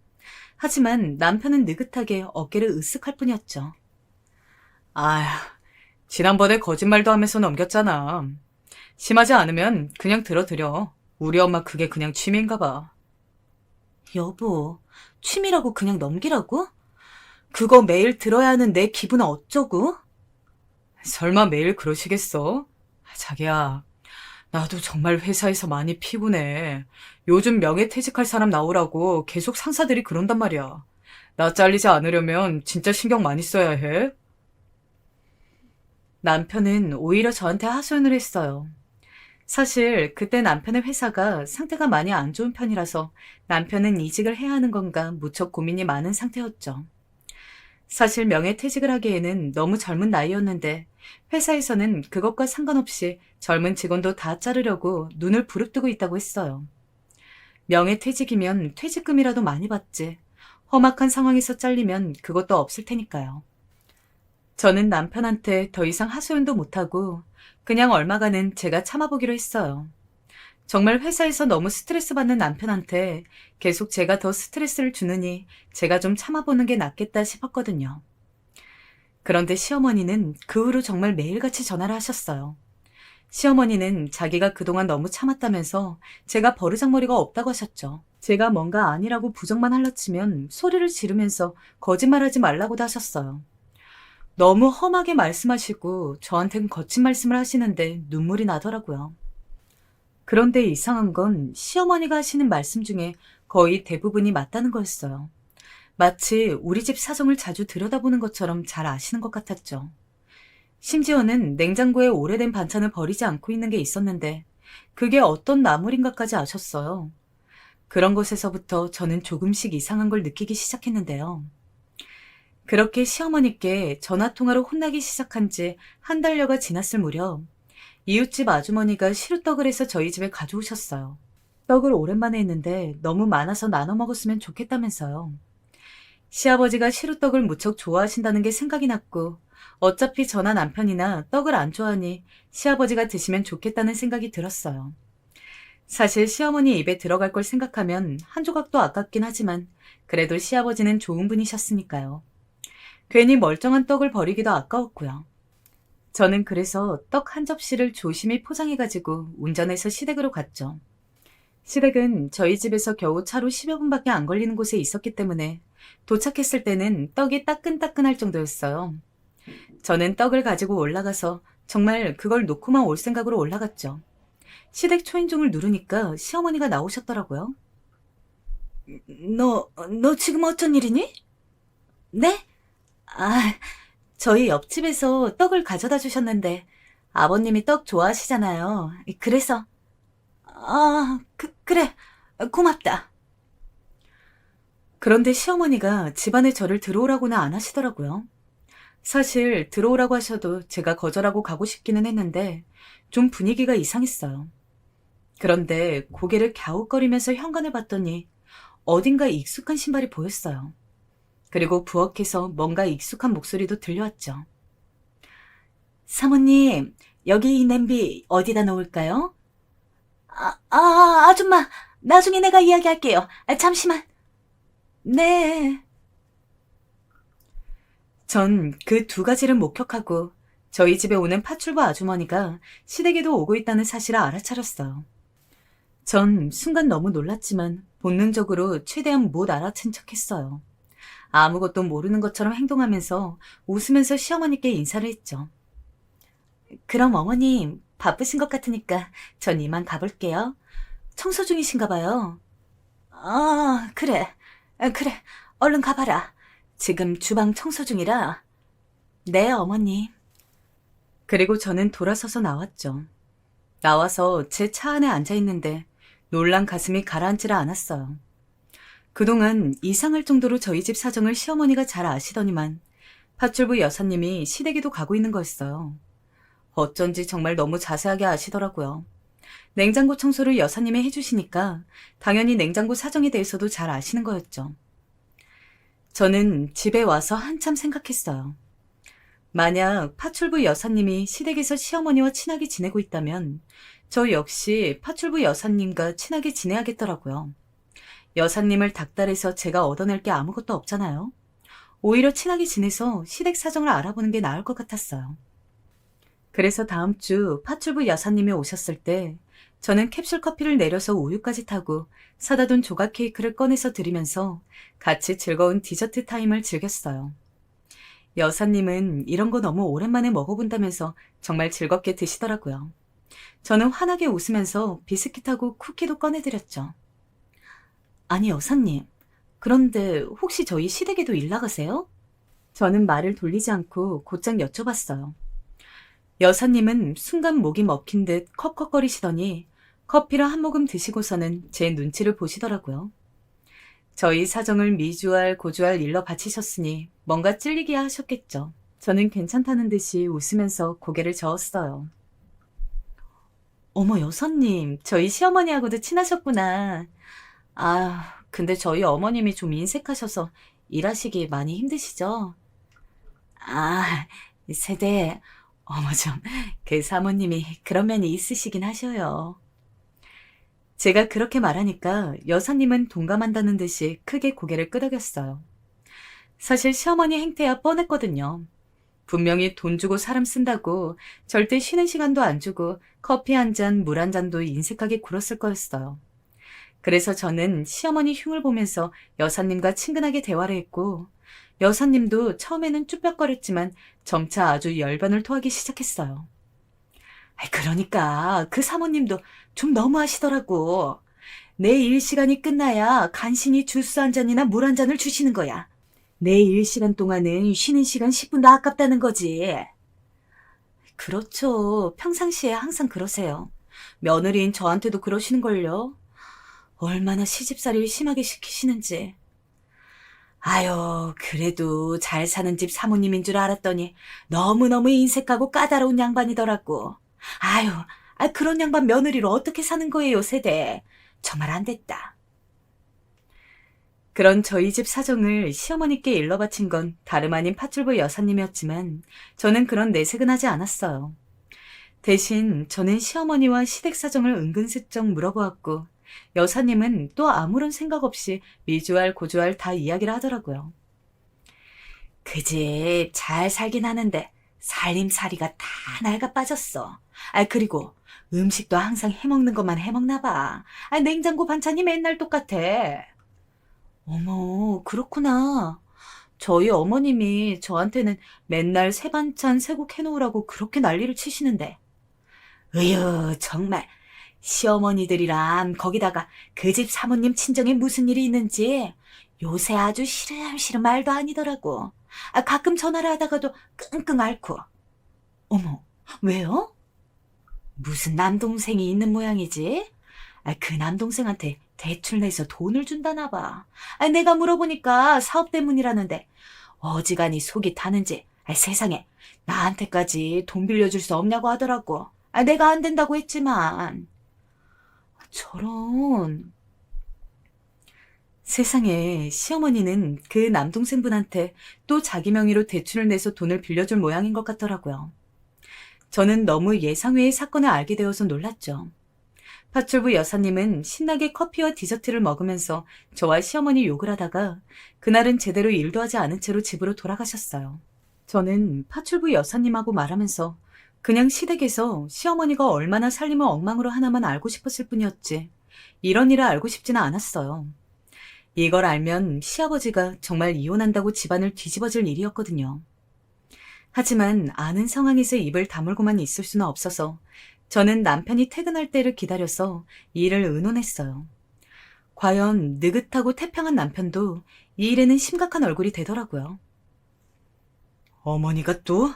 하지만 남편은 느긋하게 어깨를 으쓱할 뿐이었죠. 아휴, 지난번에 거짓말도 하면서 넘겼잖아. 심하지 않으면 그냥 들어드려. 우리 엄마 그게 그냥 취미인가 봐. 여보, 취미라고 그냥 넘기라고? 그거 매일 들어야 하는 내 기분은 어쩌고? 설마 매일 그러시겠어? 자기야, 나도 정말 회사에서 많이 피곤해. 요즘 명예퇴직할 사람 나오라고 계속 상사들이 그런단 말이야. 나 잘리지 않으려면 진짜 신경 많이 써야 해. 남편은 오히려 저한테 하소연을 했어요. 사실 그때 남편의 회사가 상태가 많이 안 좋은 편이라서 남편은 이직을 해야 하는 건가 무척 고민이 많은 상태였죠. 사실 명예퇴직을 하기에는 너무 젊은 나이였는데 회사에서는 그것과 상관없이 젊은 직원도 다 자르려고 눈을 부릅뜨고 있다고 했어요. 명예퇴직이면 퇴직금이라도 많이 받지. 험악한 상황에서 잘리면 그것도 없을 테니까요. 저는 남편한테 더 이상 하소연도 못하고 그냥 얼마간은 제가 참아보기로 했어요. 정말 회사에서 너무 스트레스 받는 남편한테 계속 제가 더 스트레스를 주느니 제가 좀 참아보는 게 낫겠다 싶었거든요. 그런데 시어머니는 그 후로 정말 매일같이 전화를 하셨어요. 시어머니는 자기가 그동안 너무 참았다면서 제가 버르장머리가 없다고 하셨죠. 제가 뭔가 아니라고 부정만 할라치면 소리를 지르면서 거짓말하지 말라고도 하셨어요. 너무 험하게 말씀하시고 저한텐 거친 말씀을 하시는데 눈물이 나더라고요. 그런데 이상한 건 시어머니가 하시는 말씀 중에 거의 대부분이 맞다는 거였어요. 마치 우리 집 사정을 자주 들여다보는 것처럼 잘 아시는 것 같았죠. 심지어는 냉장고에 오래된 반찬을 버리지 않고 있는 게 있었는데 그게 어떤 나물인가까지 아셨어요. 그런 것에서부터 저는 조금씩 이상한 걸 느끼기 시작했는데요. 그렇게 시어머니께 전화통화로 혼나기 시작한 지 한 달여가 지났을 무렵 이웃집 아주머니가 시루떡을 해서 저희 집에 가져오셨어요. 떡을 오랜만에 했는데 너무 많아서 나눠 먹었으면 좋겠다면서요. 시아버지가 시루떡을 무척 좋아하신다는 게 생각이 났고 어차피 저나 남편이나 떡을 안 좋아하니 시아버지가 드시면 좋겠다는 생각이 들었어요. 사실 시어머니 입에 들어갈 걸 생각하면 한 조각도 아깝긴 하지만 그래도 시아버지는 좋은 분이셨으니까요. 괜히 멀쩡한 떡을 버리기도 아까웠고요. 저는 그래서 떡 한 접시를 조심히 포장해가지고 운전해서 시댁으로 갔죠. 시댁은 저희 집에서 겨우 차로 10여 분밖에 안 걸리는 곳에 있었기 때문에 도착했을 때는 떡이 따끈따끈할 정도였어요. 저는 떡을 가지고 올라가서 정말 그걸 놓고만 올 생각으로 올라갔죠. 시댁 초인종을 누르니까 시어머니가 나오셨더라고요. 너 지금 어쩐 일이니? 네? 저희 옆집에서 떡을 가져다 주셨는데 아버님이 떡 좋아하시잖아요. 그래서 그래. 고맙다. 그런데 시어머니가 집안에 저를 들어오라고는 안 하시더라고요. 사실 들어오라고 하셔도 제가 거절하고 가고 싶기는 했는데 좀 분위기가 이상했어요. 그런데 고개를 갸웃거리면서 현관을 봤더니 어딘가 익숙한 신발이 보였어요. 그리고 부엌에서 뭔가 익숙한 목소리도 들려왔죠. 사모님, 여기 이 냄비 어디다 놓을까요? 아줌마, 나중에 내가 이야기할게요. 잠시만. 네. 전 그 두 가지를 목격하고 저희 집에 오는 파출부 아주머니가 시댁에도 오고 있다는 사실을 알아차렸어요. 전 순간 너무 놀랐지만 본능적으로 최대한 못 알아챈 척했어요. 아무것도 모르는 것처럼 행동하면서 웃으면서 시어머니께 인사를 했죠. 그럼 어머님, 바쁘신 것 같으니까 전 이만 가볼게요. 청소 중이신가 봐요. 아, 그래. 그래. 얼른 가봐라. 지금 주방 청소 중이라. 네, 어머님. 그리고 저는 돌아서서 나왔죠. 나와서 제 차 안에 앉아 있는데 놀란 가슴이 가라앉지를 않았어요. 그동안 이상할 정도로 저희 집 사정을 시어머니가 잘 아시더니만 파출부 여사님이 시댁에도 가고 있는 거였어요. 어쩐지 정말 너무 자세하게 아시더라고요. 냉장고 청소를 여사님이 해주시니까 당연히 냉장고 사정에 대해서도 잘 아시는 거였죠. 저는 집에 와서 한참 생각했어요. 만약 파출부 여사님이 시댁에서 시어머니와 친하게 지내고 있다면 저 역시 파출부 여사님과 친하게 지내야겠더라고요. 여사님을 닥달해서 제가 얻어낼 게 아무것도 없잖아요. 오히려 친하게 지내서 시댁 사정을 알아보는 게 나을 것 같았어요. 그래서 다음 주 파출부 여사님이 오셨을 때 저는 캡슐 커피를 내려서 우유까지 타고 사다 둔 조각 케이크를 꺼내서 드리면서 같이 즐거운 디저트 타임을 즐겼어요. 여사님은 이런 거 너무 오랜만에 먹어본다면서 정말 즐겁게 드시더라고요. 저는 환하게 웃으면서 비스킷하고 쿠키도 꺼내드렸죠. 아니, 여사님. 그런데 혹시 저희 시댁에도 일 나가세요? 저는 말을 돌리지 않고 곧장 여쭤봤어요. 여사님은 순간 목이 먹힌 듯 컥컥거리시더니 커피를 한 모금 드시고서는 제 눈치를 보시더라고요. 저희 사정을 미주알 고주알 일러 바치셨으니 뭔가 찔리기야 하셨겠죠. 저는 괜찮다는 듯이 웃으면서 고개를 저었어요. 어머, 여사님, 저희 시어머니하고도 친하셨구나. 아, 근데 저희 어머님이 좀 인색하셔서 일하시기 많이 힘드시죠? 아, 세대, 어머 좀, 그 사모님이 그런 면이 있으시긴 하셔요. 제가 그렇게 말하니까 여사님은 동감한다는 듯이 크게 고개를 끄덕였어요. 사실 시어머니 행태야 뻔했거든요. 분명히 돈 주고 사람 쓴다고 절대 쉬는 시간도 안 주고 커피 한 잔, 물 한 잔도 인색하게 굴었을 거였어요. 그래서 저는 시어머니 흉을 보면서 여사님과 친근하게 대화를 했고 여사님도 처음에는 쭈뼛거렸지만 점차 아주 열변을 토하기 시작했어요. 그러니까 그 사모님도 좀 너무하시더라고. 내 일 시간이 끝나야 간신히 주스 한 잔이나 물 한 잔을 주시는 거야. 내 일 시간 동안은 쉬는 시간 10분도 아깝다는 거지. 그렇죠. 평상시에 항상 그러세요. 며느리인 저한테도 그러시는걸요. 얼마나 시집살이를 심하게 시키시는지. 아유, 그래도 잘 사는 집 사모님인 줄 알았더니 너무너무 인색하고 까다로운 양반이더라고. 아유, 그런 양반 며느리로 어떻게 사는 거예요, 세대. 정말 안 됐다. 그런 저희 집 사정을 시어머니께 일러 바친 건 다름 아닌 파출부 여사님이었지만 저는 그런 내색은 하지 않았어요. 대신 저는 시어머니와 시댁 사정을 은근슬쩍 물어보았고 여사님은 또 아무런 생각 없이 미주알 고주알 다 이야기를 하더라고요. 그 집 잘 살긴 하는데 살림살이가 다 낡아 빠졌어. 그리고 음식도 항상 해먹는 것만 해먹나 봐. 냉장고 반찬이 맨날 똑같아. 어머, 그렇구나. 저희 어머님이 저한테는 맨날 새 반찬 새곡 해놓으라고 그렇게 난리를 치시는데. 으유, 정말. 시어머니들이랑 거기다가 그 집 사모님 친정에 무슨 일이 있는지 요새 아주 시름시름 말도 아니더라고. 가끔 전화를 하다가도 끙끙 앓고. 어머, 왜요? 무슨 남동생이 있는 모양이지? 그 남동생한테 대출 내서 돈을 준다나 봐. 내가 물어보니까 사업 때문이라는데 어지간히 속이 타는지 세상에 나한테까지 돈 빌려줄 수 없냐고 하더라고. 내가 안 된다고 했지만. 저런. 세상에 시어머니는 그 남동생분한테 또 자기 명의로 대출을 내서 돈을 빌려줄 모양인 것 같더라고요. 저는 너무 예상 외의 사건을 알게 되어서 놀랐죠. 파출부 여사님은 신나게 커피와 디저트를 먹으면서 저와 시어머니 욕을 하다가 그날은 제대로 일도 하지 않은 채로 집으로 돌아가셨어요. 저는 파출부 여사님하고 말하면서 그냥 시댁에서 시어머니가 얼마나 살림을 엉망으로 하나만 알고 싶었을 뿐이었지 이런 일을 알고 싶지는 않았어요. 이걸 알면 시아버지가 정말 이혼한다고 집안을 뒤집어질 일이었거든요. 하지만 아는 상황에서 입을 다물고만 있을 수는 없어서 저는 남편이 퇴근할 때를 기다려서 일을 의논했어요. 과연 느긋하고 태평한 남편도 이 일에는 심각한 얼굴이 되더라고요. 어머니가 또?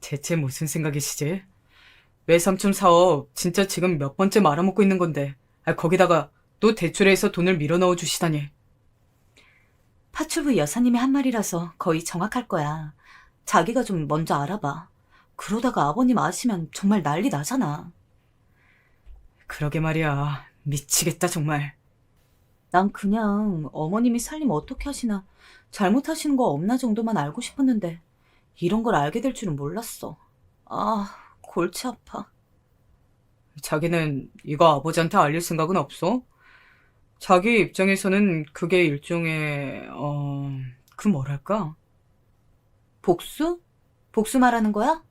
대체 무슨 생각이시지? 외삼촌 사업 진짜 지금 몇 번째 말아먹고 있는 건데 거기다가 또 대출해서 돈을 밀어넣어 주시다니. 파출부 여사님이 한 말이라서 거의 정확할 거야. 자기가 좀 먼저 알아봐. 그러다가 아버님 아시면 정말 난리 나잖아. 그러게 말이야. 미치겠다 정말. 난 그냥 어머님이 살림 어떻게 하시나 잘못하시는 거 없나 정도만 알고 싶었는데 이런 걸 알게 될 줄은 몰랐어. 골치 아파. 자기는 이거 아버지한테 알릴 생각은 없어? 자기 입장에서는 그게 일종의 그 뭐랄까? 복수? 복수 말하는 거야?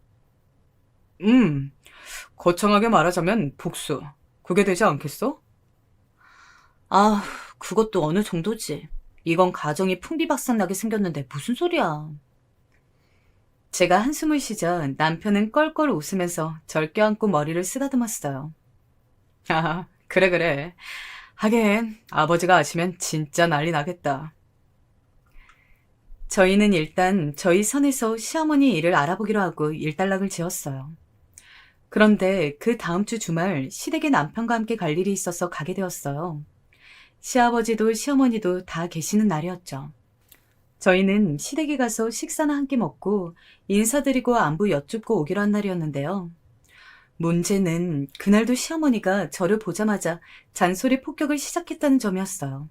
거창하게 말하자면 복수. 그게 되지 않겠어? 그것도 어느 정도지. 이건 가정이 풍비박산나게 생겼는데 무슨 소리야. 제가 한숨을 쉬자 남편은 껄껄 웃으면서 절 껴안고 머리를 쓰다듬었어요. 그래. 하긴 아버지가 아시면 진짜 난리 나겠다. 저희는 일단 저희 선에서 시어머니 일을 알아보기로 하고 일단락을 지었어요. 그런데 그 다음 주 주말 시댁에 남편과 함께 갈 일이 있어서 가게 되었어요. 시아버지도 시어머니도 다 계시는 날이었죠. 저희는 시댁에 가서 식사나 함께 먹고 인사드리고 안부 여쭙고 오기로 한 날이었는데요. 문제는 그날도 시어머니가 저를 보자마자 잔소리 폭격을 시작했다는 점이었어요.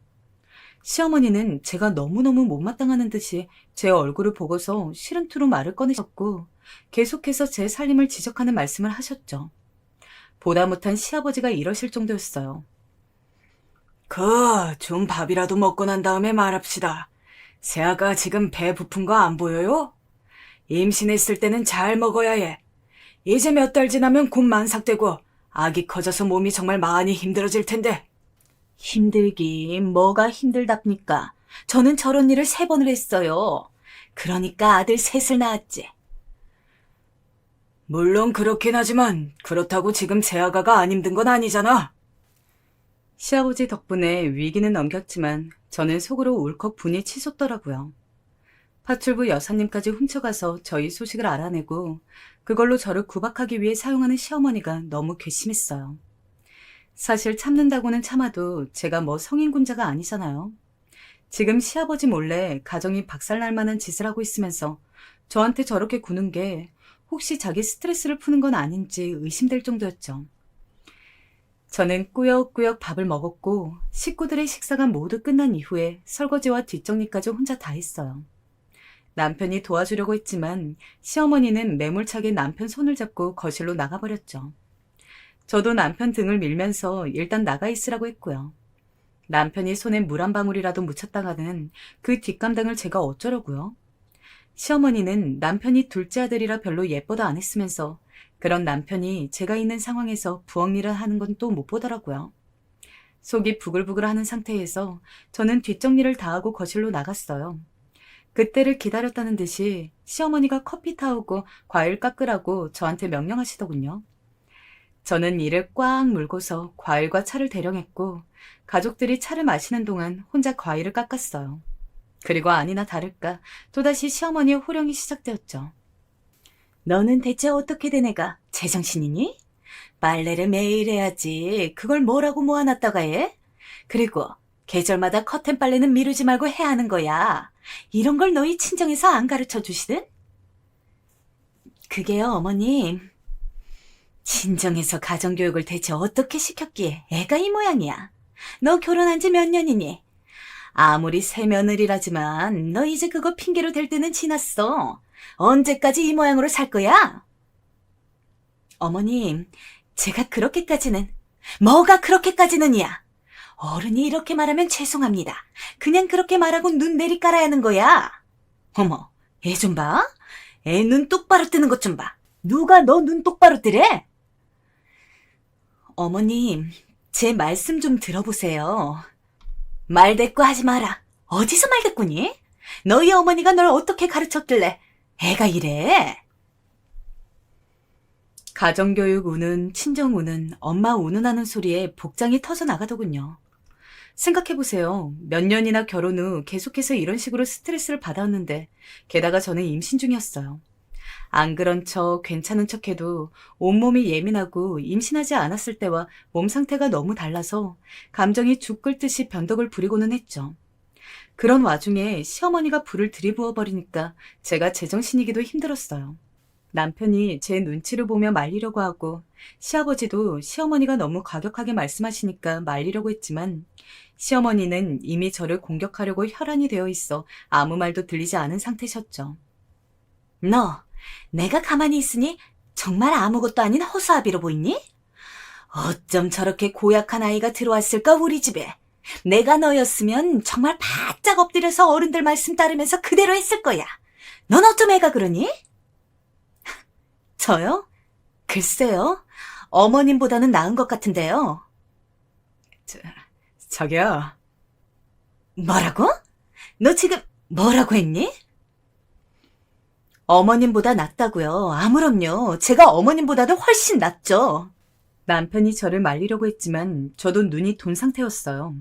시어머니는 제가 너무너무 못마땅하는 듯이 제 얼굴을 보고서 싫은 투로 말을 꺼내셨고 계속해서 제 살림을 지적하는 말씀을 하셨죠. 보다 못한 시아버지가 이러실 정도였어요. 좀 밥이라도 먹고 난 다음에 말합시다. 새아가 지금 배 부푼 거 안 보여요? 임신했을 때는 잘 먹어야 해. 이제 몇 달 지나면 곧 만삭되고 아기 커져서 몸이 정말 많이 힘들어질 텐데. 힘들긴 뭐가 힘들답니까? 저는 저런 일을 3번을 했어요. 그러니까 아들 3을 낳았지. 물론 그렇긴 하지만 그렇다고 지금 새아가가 안 힘든 건 아니잖아. 시아버지 덕분에 위기는 넘겼지만 저는 속으로 울컥 분이 치솟더라고요. 파출부 여사님까지 훔쳐가서 저희 소식을 알아내고 그걸로 저를 구박하기 위해 사용하는 시어머니가 너무 괘씸했어요. 사실 참는다고는 참아도 제가 뭐 성인군자가 아니잖아요. 지금 시아버지 몰래 가정이 박살날 만한 짓을 하고 있으면서 저한테 저렇게 구는 게 혹시 자기 스트레스를 푸는 건 아닌지 의심될 정도였죠. 저는 꾸역꾸역 밥을 먹었고 식구들의 식사가 모두 끝난 이후에 설거지와 뒷정리까지 혼자 다 했어요. 남편이 도와주려고 했지만 시어머니는 매몰차게 남편 손을 잡고 거실로 나가버렸죠. 저도 남편 등을 밀면서 일단 나가 있으라고 했고요. 남편이 손에 물 한 방울이라도 묻혔다가는 그 뒷감당을 제가 어쩌려고요. 시어머니는 남편이 둘째 아들이라 별로 예뻐도 안 했으면서 그런 남편이 제가 있는 상황에서 부엌 일을 하는 건 또 못 보더라고요. 속이 부글부글하는 상태에서 저는 뒷정리를 다 하고 거실로 나갔어요. 그때를 기다렸다는 듯이 시어머니가 커피 타오고 과일 깎으라고 저한테 명령하시더군요. 저는 이를 꽉 물고서 과일과 차를 대령했고 가족들이 차를 마시는 동안 혼자 과일을 깎았어요. 그리고 아니나 다를까 또다시 시어머니의 호령이 시작되었죠. 너는 대체 어떻게 된 애가 제정신이니? 빨래를 매일 해야지. 그걸 뭐라고 모아놨다가 해? 그리고 계절마다 커튼 빨래는 미루지 말고 해야 하는 거야. 이런 걸 너희 친정에서 안 가르쳐 주시든? 그게요, 어머님. 친정에서 가정교육을 대체 어떻게 시켰기에 애가 이 모양이야. 너 결혼한 지 몇 년이니? 아무리 새며느리라지만 너 이제 그거 핑계로 댈 때는 지났어. 언제까지 이 모양으로 살 거야? 어머님, 제가 그렇게까지는... 뭐가 그렇게까지는이야? 어른이 이렇게 말하면 죄송합니다. 그냥 그렇게 말하고 눈 내리 깔아야 하는 거야. 어머, 애 좀 봐. 애 눈 똑바로 뜨는 것 좀 봐. 누가 너 눈 똑바로 뜨래? 어머님, 제 말씀 좀 들어보세요. 말대꾸 하지 마라. 어디서 말대꾸니? 너희 어머니가 널 어떻게 가르쳤길래 애가 이래? 가정교육 우는, 친정 우는, 엄마 우는하는 소리에 복장이 터져 나가더군요. 생각해보세요. 몇 년이나 결혼 후 계속해서 이런 식으로 스트레스를 받았는데 게다가 저는 임신 중이었어요. 안 그런 척, 괜찮은 척해도 온몸이 예민하고 임신하지 않았을 때와 몸 상태가 너무 달라서 감정이 죽 끓듯이 변덕을 부리고는 했죠. 그런 와중에 시어머니가 불을 들이부어 버리니까 제가 제정신이기도 힘들었어요. 남편이 제 눈치를 보며 말리려고 하고 시아버지도 시어머니가 너무 과격하게 말씀하시니까 말리려고 했지만 시어머니는 이미 저를 공격하려고 혈안이 되어 있어 아무 말도 들리지 않은 상태셨죠. 너, 내가 가만히 있으니 정말 아무것도 아닌 허수아비로 보이니? 어쩜 저렇게 고약한 아이가 들어왔을까, 우리 집에. 내가 너였으면 정말 바짝 엎드려서 어른들 말씀 따르면서 그대로 했을 거야. 넌 어쩜 애가 그러니? 저요? 글쎄요. 어머님보다는 나은 것 같은데요. 자기야. 뭐라고? 너 지금 뭐라고 했니? 어머님보다 낫다고요. 아무럼요. 제가 어머님보다도 훨씬 낫죠. 남편이 저를 말리려고 했지만 저도 눈이 돈 상태였어요.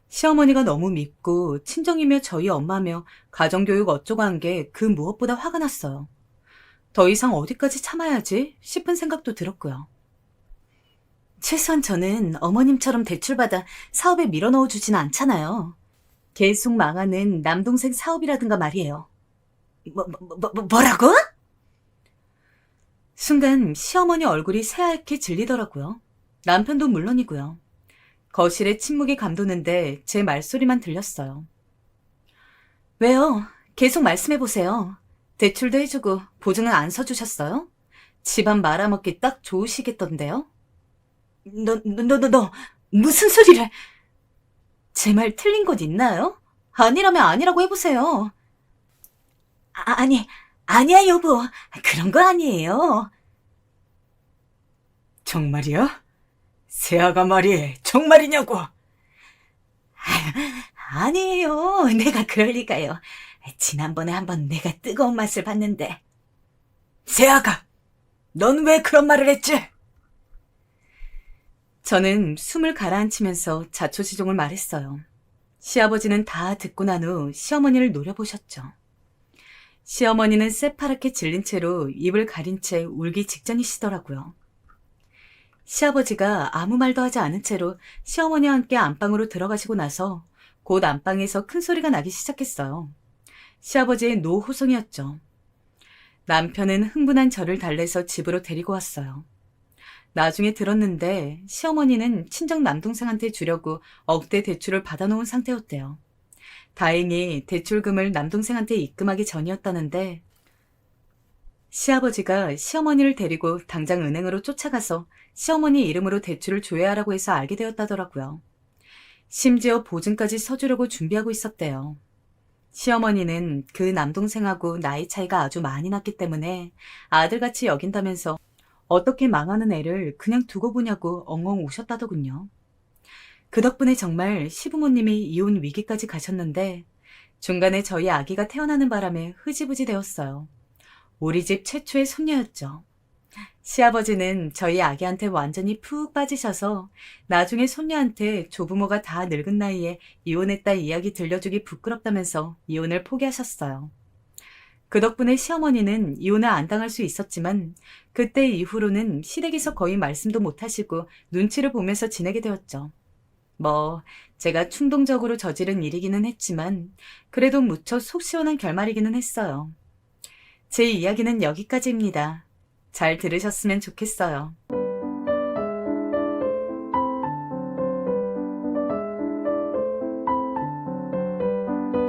시어머니가 너무 밉고 친정이며 저희 엄마며 가정교육 어쩌고 한 게 그 무엇보다 화가 났어요. 더 이상 어디까지 참아야지 싶은 생각도 들었고요. 최소한 저는 어머님처럼 대출받아 사업에 밀어넣어 주진 않잖아요. 계속 망하는 남동생 사업이라든가 말이에요. 뭐라고? 순간 시어머니 얼굴이 새하얗게 질리더라고요. 남편도 물론이고요. 거실에 침묵이 감도는데 제 말소리만 들렸어요. 왜요? 계속 말씀해보세요. 대출도 해주고 보증은 안 서주셨어요? 집안 말아먹기 딱 좋으시겠던데요? 너, 무슨 소리를. 제 말 틀린 것 있나요? 아니라면 아니라고 해보세요. 아니야, 여보. 그런 거 아니에요. 정말이야? 새아가 말이 정말이냐고? 아니에요. 내가 그럴 리가요. 지난번에 한번 내가 뜨거운 맛을 봤는데. 새아가, 넌 왜 그런 말을 했지? 저는 숨을 가라앉히면서 자초지종을 말했어요. 시아버지는 다 듣고 난 후 시어머니를 노려보셨죠. 시어머니는 새파랗게 질린 채로 입을 가린 채 울기 직전이시더라고요. 시아버지가 아무 말도 하지 않은 채로 시어머니와 함께 안방으로 들어가시고 나서 곧 안방에서 큰 소리가 나기 시작했어요. 시아버지의 노호성이었죠. 남편은 흥분한 저를 달래서 집으로 데리고 왔어요. 나중에 들었는데 시어머니는 친정 남동생한테 주려고 억대 대출을 받아놓은 상태였대요. 다행히 대출금을 남동생한테 입금하기 전이었다는데 시아버지가 시어머니를 데리고 당장 은행으로 쫓아가서 시어머니 이름으로 대출을 조회하라고 해서 알게 되었다더라고요. 심지어 보증까지 서주려고 준비하고 있었대요. 시어머니는 그 남동생하고 나이 차이가 아주 많이 났기 때문에 아들같이 여긴다면서 어떻게 망하는 애를 그냥 두고 보냐고 엉엉 우셨다더군요. 그 덕분에 정말 시부모님이 이혼 위기까지 가셨는데 중간에 저희 아기가 태어나는 바람에 흐지부지 되었어요. 우리 집 최초의 손녀였죠. 시아버지는 저희 아기한테 완전히 푹 빠지셔서 나중에 손녀한테 조부모가 다 늙은 나이에 이혼했다 이야기 들려주기 부끄럽다면서 이혼을 포기하셨어요. 그 덕분에 시어머니는 이혼을 안 당할 수 있었지만 그때 이후로는 시댁에서 거의 말씀도 못하시고 눈치를 보면서 지내게 되었죠. 제가 충동적으로 저지른 일이기는 했지만 그래도 무척 속 시원한 결말이기는 했어요. 제 이야기는 여기까지입니다. 잘 들으셨으면 좋겠어요.